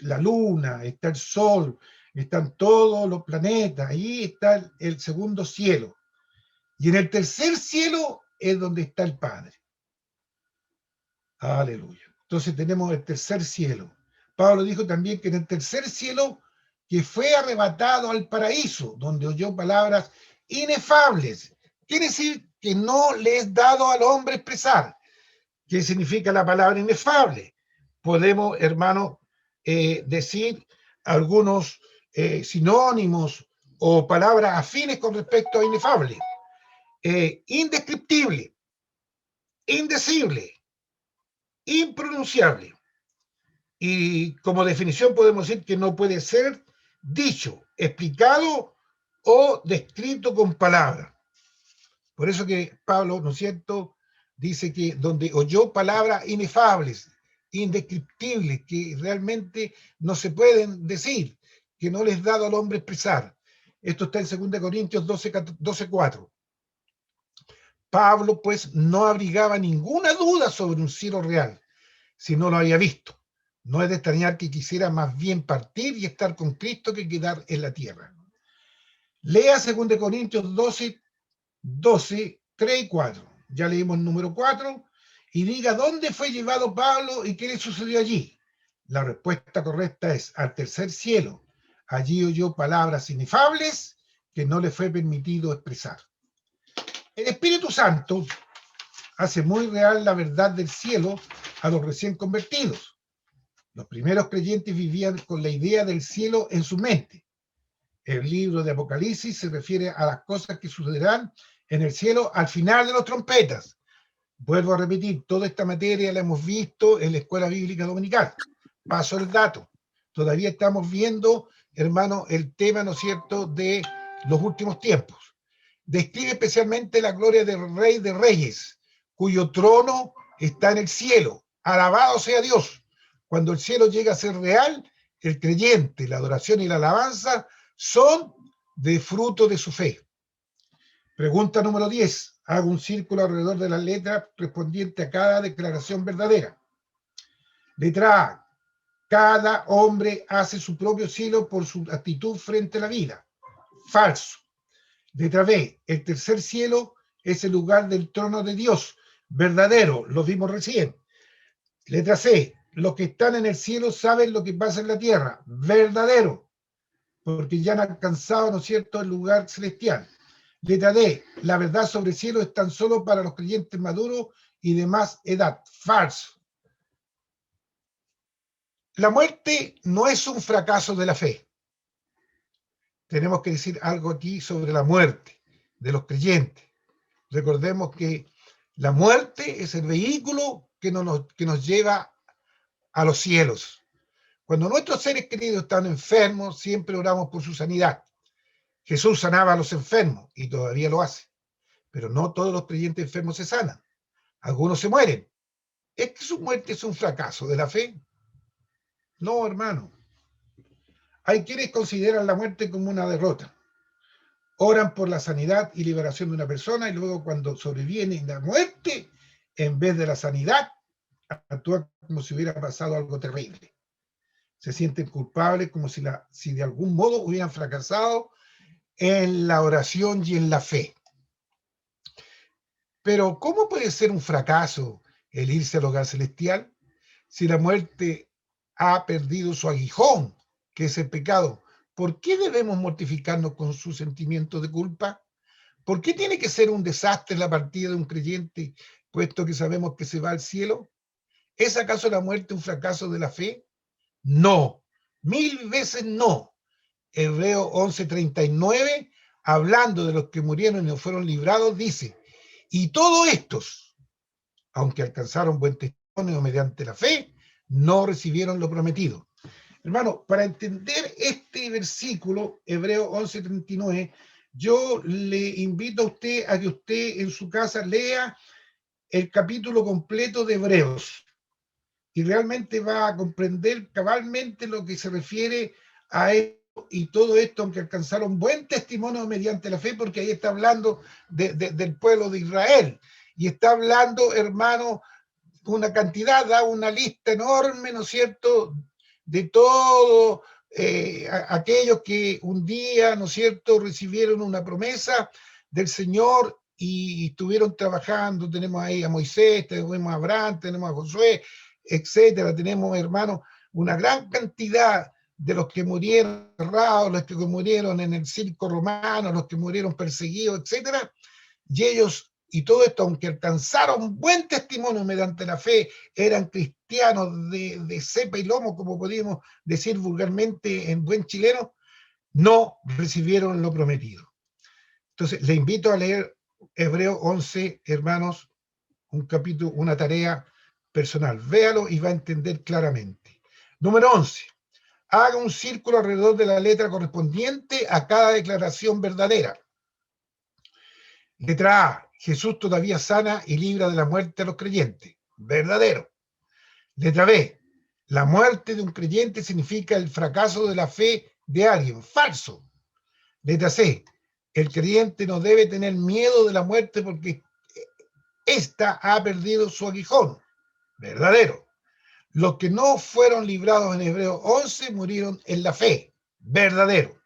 la luna, está el sol, están todos los planetas. Allí está el segundo cielo. Y en el tercer cielo es donde está el Padre. Aleluya. Entonces tenemos el tercer cielo. Pablo dijo también que en el tercer cielo, que fue arrebatado al paraíso, donde oyó palabras inefables. Quiere decir que no le es dado al hombre expresar. ¿Qué significa la palabra inefable? Podemos, hermano, decir algunos sinónimos o palabras afines con respecto a inefable. Indescriptible, indecible, impronunciable. Y como definición podemos decir que no puede ser dicho, explicado o descrito con palabras. Por eso que Pablo, ¿no es cierto?, dice que donde oyó palabras inefables, indescriptibles, que realmente no se pueden decir, que no les es dado al hombre expresar. Esto está en 2 Corintios 12:4. Pablo, pues, no abrigaba ninguna duda sobre un cielo real, si no lo había visto. No es de extrañar que quisiera más bien partir y estar con Cristo que quedar en la tierra. Lea 2 Corintios 12, 3 y 4. Ya leímos el número 4. Y diga dónde fue llevado Pablo y qué le sucedió allí. La respuesta correcta es al tercer cielo. Allí oyó palabras inefables que no le fue permitido expresar. El Espíritu Santo hace muy real la verdad del cielo a los recién convertidos. Los primeros creyentes vivían con la idea del cielo en su mente. El libro de Apocalipsis se refiere a las cosas que sucederán en el cielo al final de las trompetas. Vuelvo a repetir, toda esta materia la hemos visto en la Escuela Bíblica Dominical. Paso el dato. Todavía estamos viendo, hermano, el tema, ¿no es cierto?, de los últimos tiempos. Describe especialmente la gloria del Rey de Reyes, cuyo trono está en el cielo. Alabado sea Dios. Cuando el cielo llega a ser real, el creyente, la adoración y la alabanza son de fruto de su fe. Pregunta número 10. Hago un círculo alrededor de la letra respondiente a cada declaración verdadera. Letra A. Cada hombre hace su propio cielo por su actitud frente a la vida. Falso. Letra B. El tercer cielo es el lugar del trono de Dios. Verdadero. Lo vimos recién. Letra C. Los que están en el cielo saben lo que pasa en la tierra. Verdadero. Porque ya han alcanzado, ¿no es cierto?, el lugar celestial. Letra D. La verdad sobre el cielo es tan solo para los creyentes maduros y de más edad. Falso. La muerte no es un fracaso de la fe. Tenemos que decir algo aquí sobre la muerte de los creyentes. Recordemos que la muerte es el vehículo que nos lleva a los cielos. Cuando nuestros seres queridos están enfermos, siempre oramos por su sanidad. Jesús sanaba a los enfermos y todavía lo hace. Pero no todos los creyentes enfermos se sanan. Algunos se mueren. ¿Es que su muerte es un fracaso de la fe? No, hermano. Hay quienes consideran la muerte como una derrota. Oran por la sanidad y liberación de una persona y luego cuando sobreviene la muerte, en vez de la sanidad, actúan como si hubiera pasado algo terrible. Se sienten culpables como si de algún modo hubieran fracasado en la oración y en la fe. Pero, ¿cómo puede ser un fracaso el irse al hogar celestial si la muerte ha perdido su aguijón, que es el pecado? ¿Por qué debemos mortificarnos con su sentimiento de culpa? ¿Por qué tiene que ser un desastre la partida de un creyente, puesto que sabemos que se va al cielo? ¿Es acaso la muerte un fracaso de la fe? No, 1000 veces no. Hebreos 11:39, hablando de los que murieron y no fueron librados, dice: y todos estos, aunque alcanzaron buen testimonio mediante la fe, no recibieron lo prometido. Hermano, para entender este versículo, Hebreos 11:39, yo le invito a usted a que usted en su casa lea el capítulo completo de Hebreos y realmente va a comprender cabalmente lo que se refiere a esto y todo esto, aunque alcanzaron buen testimonio mediante la fe, porque ahí está hablando del pueblo de Israel y está hablando, hermano, una cantidad, da una lista enorme, ¿no es cierto?, de todo aquellos que un día, ¿no es cierto?, recibieron una promesa del Señor y estuvieron trabajando. Tenemos ahí a Moisés, tenemos a Abraham, tenemos a Josué, etcétera. Tenemos, hermanos, una gran cantidad de los que murieron cerrados, los que murieron en el circo romano, los que murieron perseguidos, etcétera. Y ellos, y todo esto, aunque alcanzaron buen testimonio mediante la fe, eran cristianos de cepa y lomo, como podríamos decir vulgarmente en buen chileno, no recibieron lo prometido. Entonces, le invito a leer Hebreos 11, hermanos, un capítulo, una tarea personal. Véalo y va a entender claramente. Número 11. Haga un círculo alrededor de la letra correspondiente a cada declaración verdadera. Letra A. Jesús todavía sana y libra de la muerte a los creyentes. Verdadero. Letra B. La muerte de un creyente significa el fracaso de la fe de alguien. Falso. Letra C. El creyente no debe tener miedo de la muerte porque ésta ha perdido su aguijón. Verdadero. Los que no fueron librados en Hebreos 11 murieron en la fe, verdadero.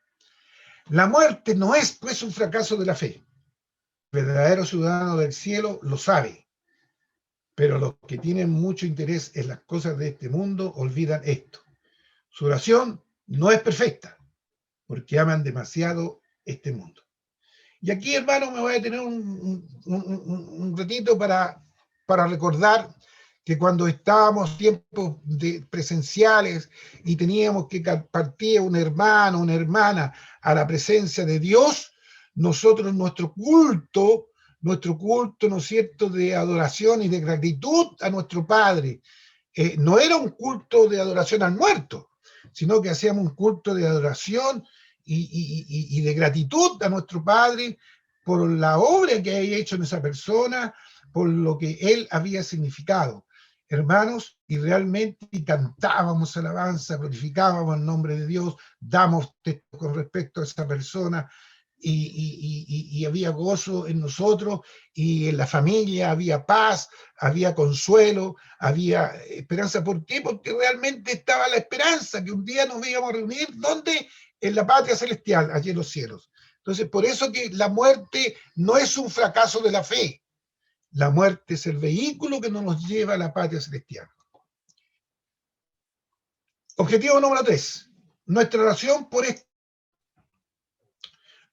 La muerte no es, pues, un fracaso de la fe. El verdadero ciudadano del cielo lo sabe. Pero los que tienen mucho interés en las cosas de este mundo olvidan esto. Su oración no es perfecta, porque aman demasiado este mundo. Y aquí, hermano, me voy a tener un ratito para recordar que cuando estábamos tiempos presenciales y teníamos que partir un hermano, una hermana a la presencia de Dios, nosotros nuestro culto, ¿no es cierto?, de adoración y de gratitud a nuestro Padre, no era un culto de adoración al muerto, sino que hacíamos un culto de adoración y de gratitud a nuestro Padre por la obra que había hecho en esa persona, por lo que Él había significado. Hermanos, y realmente cantábamos alabanza, glorificábamos el nombre de Dios, damos texto con respecto a esa persona, y había gozo en nosotros, y en la familia había paz, había consuelo, había esperanza. ¿Por qué? Porque realmente estaba la esperanza que un día nos íbamos a reunir, ¿dónde? En la patria celestial, allí en los cielos. Entonces, por eso que la muerte no es un fracaso de la fe. La muerte es el vehículo que nos lleva a la patria celestial. Objetivo número 3. Nuestra oración por esto.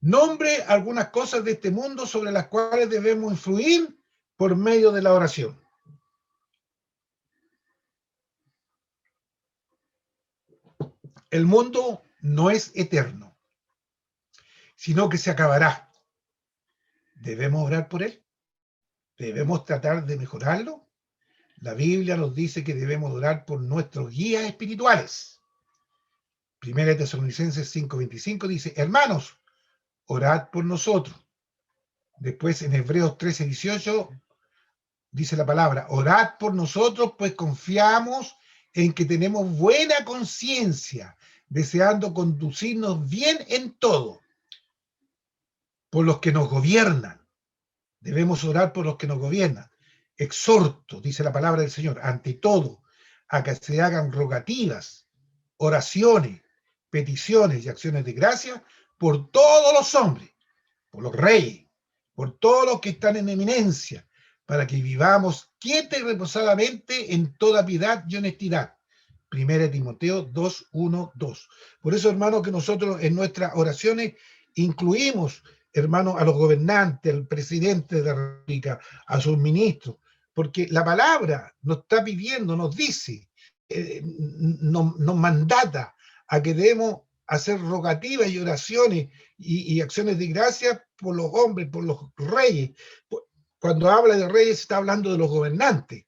Nombre algunas cosas de este mundo sobre las cuales debemos influir por medio de la oración. El mundo no es eterno, sino que se acabará. ¿Debemos orar por él? ¿Debemos tratar de mejorarlo? La Biblia nos dice que debemos orar por nuestros guías espirituales. 1 Tesalonicenses 5:25 dice, hermanos, orad por nosotros. Después en Hebreos 13:18 dice la palabra, orad por nosotros, pues confiamos en que tenemos buena conciencia, deseando conducirnos bien en todo. Por los que nos gobiernan. Debemos orar por los que nos gobiernan. Exhorto, dice la palabra del Señor, ante todo, a que se hagan rogativas, oraciones, peticiones y acciones de gracia por todos los hombres, por los reyes, por todos los que están en eminencia, para que vivamos quieta y reposadamente en toda piedad y honestidad. 1 Timoteo 2:1-2. Por eso, hermanos, que nosotros en nuestras oraciones incluimos, hermanos, a los gobernantes, al presidente de la República, a sus ministros, porque la palabra nos está pidiendo, nos dice, nos mandata a que debemos hacer rogativas y oraciones y acciones de gracia por los hombres, por los reyes. Cuando habla de reyes está hablando de los gobernantes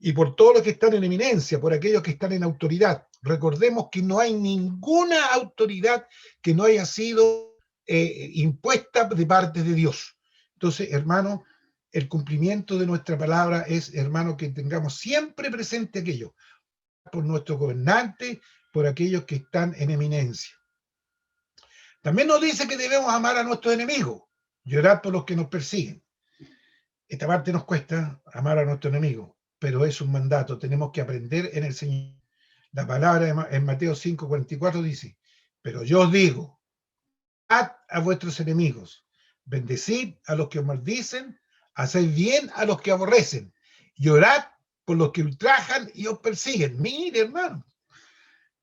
y por todos los que están en eminencia, por aquellos que están en autoridad. Recordemos que no hay ninguna autoridad que no haya sido impuesta de parte de Dios. Entonces, hermano, el cumplimiento de nuestra palabra es, hermano, que tengamos siempre presente aquello, por nuestros gobernantes, por aquellos que están en eminencia. También nos dice que debemos amar a nuestros enemigos, llorar por los que nos persiguen. Esta parte nos cuesta, amar a nuestros enemigos, pero es un mandato, tenemos que aprender en el Señor. La palabra en Mateo 5:44 dice, pero yo os digo, amad a vuestros enemigos, bendecid a los que os maldicen, haced bien a los que aborrecen, y orad por los que ultrajan y os persiguen. Mire, hermano,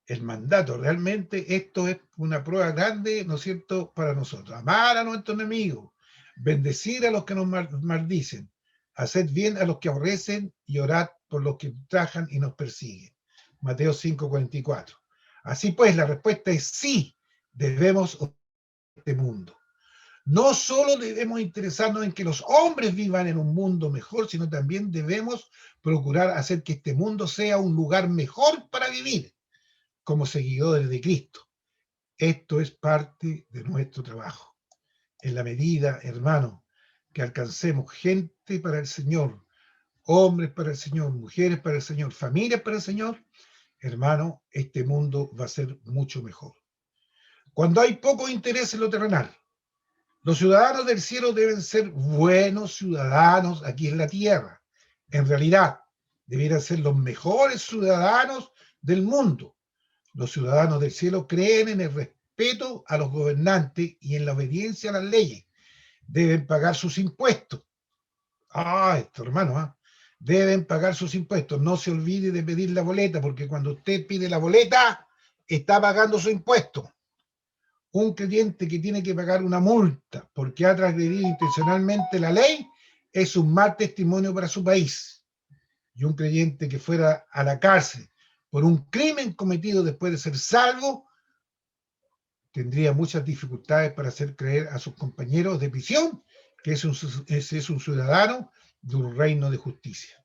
el mandato, realmente esto es una prueba grande, ¿no es cierto?, para nosotros. Amar a nuestros enemigos, bendecir a los que nos maldicen, haced bien a los que aborrecen y orad por los que ultrajan y nos persiguen. Mateo 5:44. Así pues, la respuesta es sí, debemos orar por este mundo. No solo debemos interesarnos en que los hombres vivan en un mundo mejor, sino también debemos procurar hacer que este mundo sea un lugar mejor para vivir como seguidores de Cristo. Esto es parte de nuestro trabajo. En la medida, hermano, que alcancemos gente para el Señor, hombres para el Señor, mujeres para el Señor, familias para el Señor, hermano, este mundo va a ser mucho mejor. Cuando hay poco interés en lo terrenal, los ciudadanos del cielo deben ser buenos ciudadanos aquí en la tierra. En realidad, debieran ser los mejores ciudadanos del mundo. Los ciudadanos del cielo creen en el respeto a los gobernantes y en la obediencia a las leyes. Deben pagar sus impuestos. Esto, hermano, deben pagar sus impuestos. No se olvide de pedir la boleta, porque cuando usted pide la boleta, está pagando su impuesto. Un creyente que tiene que pagar una multa porque ha transgredido intencionalmente la ley es un mal testimonio para su país. Y un creyente que fuera a la cárcel por un crimen cometido después de ser salvo tendría muchas dificultades para hacer creer a sus compañeros de prisión que ese es un ciudadano de un reino de justicia.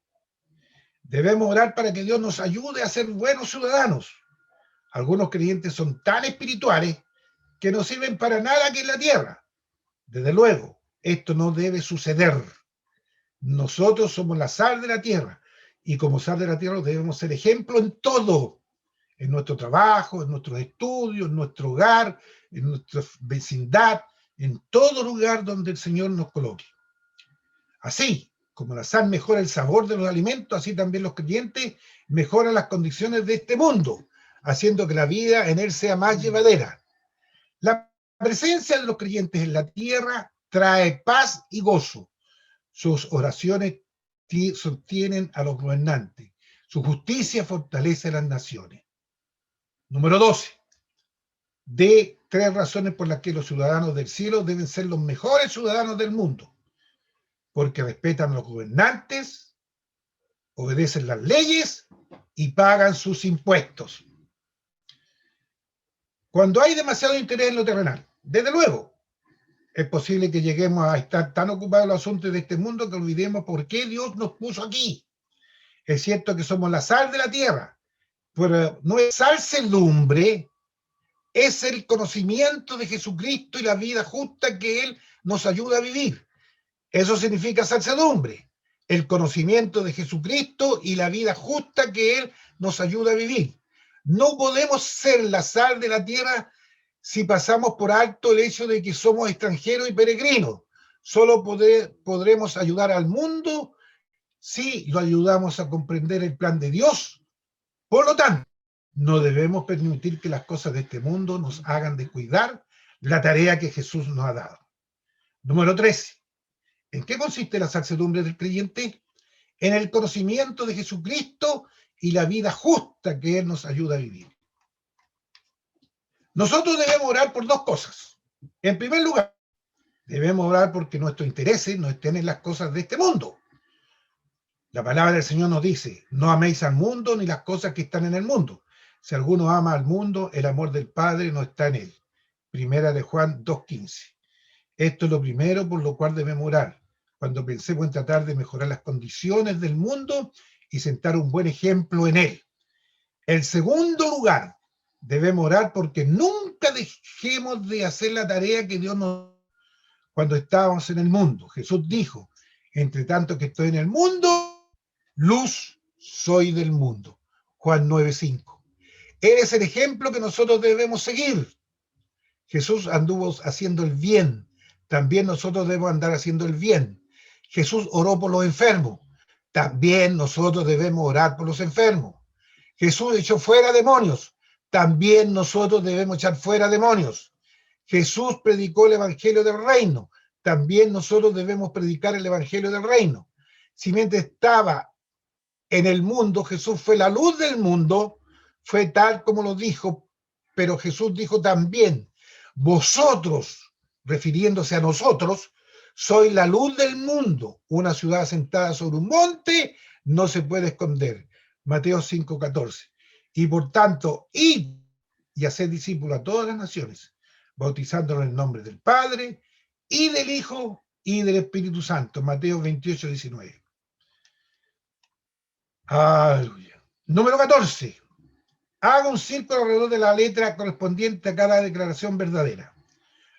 Debemos orar para que Dios nos ayude a ser buenos ciudadanos. Algunos creyentes son tan espirituales que no sirven para nada aquí en la tierra. Desde luego, esto no debe suceder. Nosotros somos la sal de la tierra y como sal de la tierra debemos ser ejemplo en todo, en nuestro trabajo, en nuestros estudios, en nuestro hogar, en nuestra vecindad, en todo lugar donde el Señor nos coloque. Así como la sal mejora el sabor de los alimentos, así también los creyentes mejoran las condiciones de este mundo, haciendo que la vida en él sea más llevadera. La presencia de los creyentes en la tierra trae paz y gozo. Sus oraciones sostienen a los gobernantes. Su justicia fortalece a las naciones. Número 12. De 3 razones por las que los ciudadanos del cielo deben ser los mejores ciudadanos del mundo. Porque respetan a los gobernantes, obedecen las leyes y pagan sus impuestos. Cuando hay demasiado interés en lo terrenal, desde luego, es posible que lleguemos a estar tan ocupados en los asuntos de este mundo que olvidemos por qué Dios nos puso aquí. Es cierto que somos la sal de la tierra, pero no es salsedumbre, es el conocimiento de Jesucristo y la vida justa que Él nos ayuda a vivir. Eso significa salsedumbre, el conocimiento de Jesucristo y la vida justa que Él nos ayuda a vivir. No podemos ser la sal de la tierra si pasamos por alto el hecho de que somos extranjeros y peregrinos. Solo podremos ayudar al mundo si lo ayudamos a comprender el plan de Dios. Por lo tanto, no debemos permitir que las cosas de este mundo nos hagan descuidar la tarea que Jesús nos ha dado. Número 13. ¿En qué consiste la salsedumbre del creyente? En el conocimiento de Jesucristo y la vida justa que Él nos ayuda a vivir. Nosotros debemos orar por 2 cosas. En primer lugar, debemos orar porque nuestros intereses no estén en las cosas de este mundo. La palabra del Señor nos dice, no améis al mundo ni las cosas que están en el mundo. Si alguno ama al mundo, el amor del Padre no está en él. Primera de Juan 2:15. Esto es lo primero por lo cual debemos orar, cuando pensemos en tratar de mejorar las condiciones del mundo y sentar un buen ejemplo en él. En segundo lugar, debemos orar porque nunca dejemos de hacer la tarea que Dios nos dio cuando estábamos en el mundo. Jesús dijo, entre tanto que estoy en el mundo, luz soy del mundo. Juan 9:5. Él es el ejemplo que nosotros debemos seguir. Jesús anduvo haciendo el bien. También nosotros debemos andar haciendo el bien. Jesús oró por los enfermos. También nosotros debemos orar por los enfermos. Jesús echó fuera demonios. También nosotros debemos echar fuera demonios. Jesús predicó el evangelio del reino. También nosotros debemos predicar el evangelio del reino. Si mientras estaba en el mundo, Jesús fue la luz del mundo, fue tal como lo dijo, pero Jesús dijo también, vosotros, refiriéndose a nosotros, sois la luz del mundo. Una ciudad sentada sobre un monte no se puede esconder. Mateo 5:14. Y por tanto, id y haced discípulos a todas las naciones, bautizándolos en el nombre del Padre, y del Hijo, y del Espíritu Santo. Mateo 28:19. Aleluya. Número 14. Haga un círculo alrededor de la letra correspondiente a cada declaración verdadera.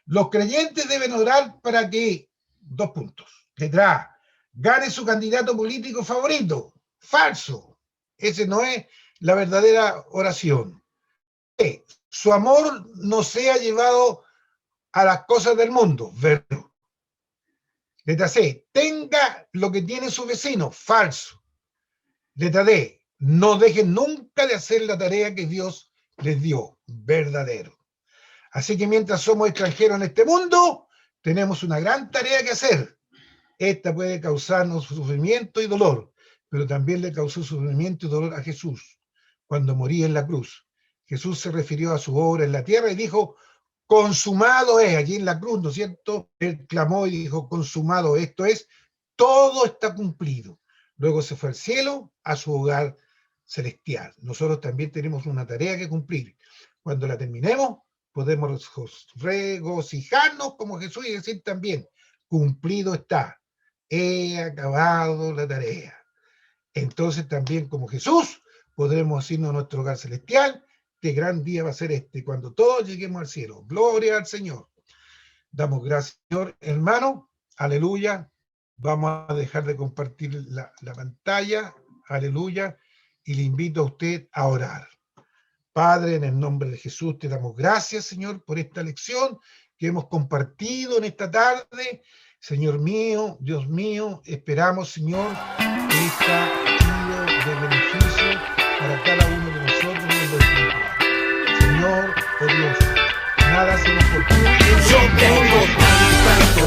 Los creyentes deben orar para que, 2 puntos. Letra A, gane su candidato político favorito. Falso. Ese no es la verdadera oración. B, su amor no sea llevado a las cosas del mundo. Verdadero. Letra C, tenga lo que tiene su vecino. Falso. Letra D, no dejen nunca de hacer la tarea que Dios les dio, verdadero. Así que mientras somos extranjeros en este mundo, tenemos una gran tarea que hacer. Esta puede causarnos sufrimiento y dolor, pero también le causó sufrimiento y dolor a Jesús cuando moría en la cruz. Jesús se refirió a su obra en la tierra y dijo, consumado es, allí en la cruz, ¿no es cierto? Él clamó y dijo, consumado, esto es, todo está cumplido. Luego se fue al cielo, a su hogar celestial. Nosotros también tenemos una tarea que cumplir. Cuando la terminemos, podemos regocijarnos como Jesús y decir también, cumplido está, he acabado la tarea. Entonces también como Jesús, podremos irnos a nuestro hogar celestial. Qué gran día va a ser este, cuando todos lleguemos al cielo. Gloria al Señor. Damos gracias, Señor. Hermano, aleluya. Vamos a dejar de compartir la pantalla. Aleluya. Y le invito a usted a orar. Padre, en el nombre de Jesús, te damos gracias, Señor, por esta lección que hemos compartido en esta tarde. Señor mío, Dios mío, esperamos, Señor, que esta ha sido de beneficio para cada uno de nosotros en lo espiritual. Señor, oh Dios, nada hacemos por ti. Yo tengo tanto,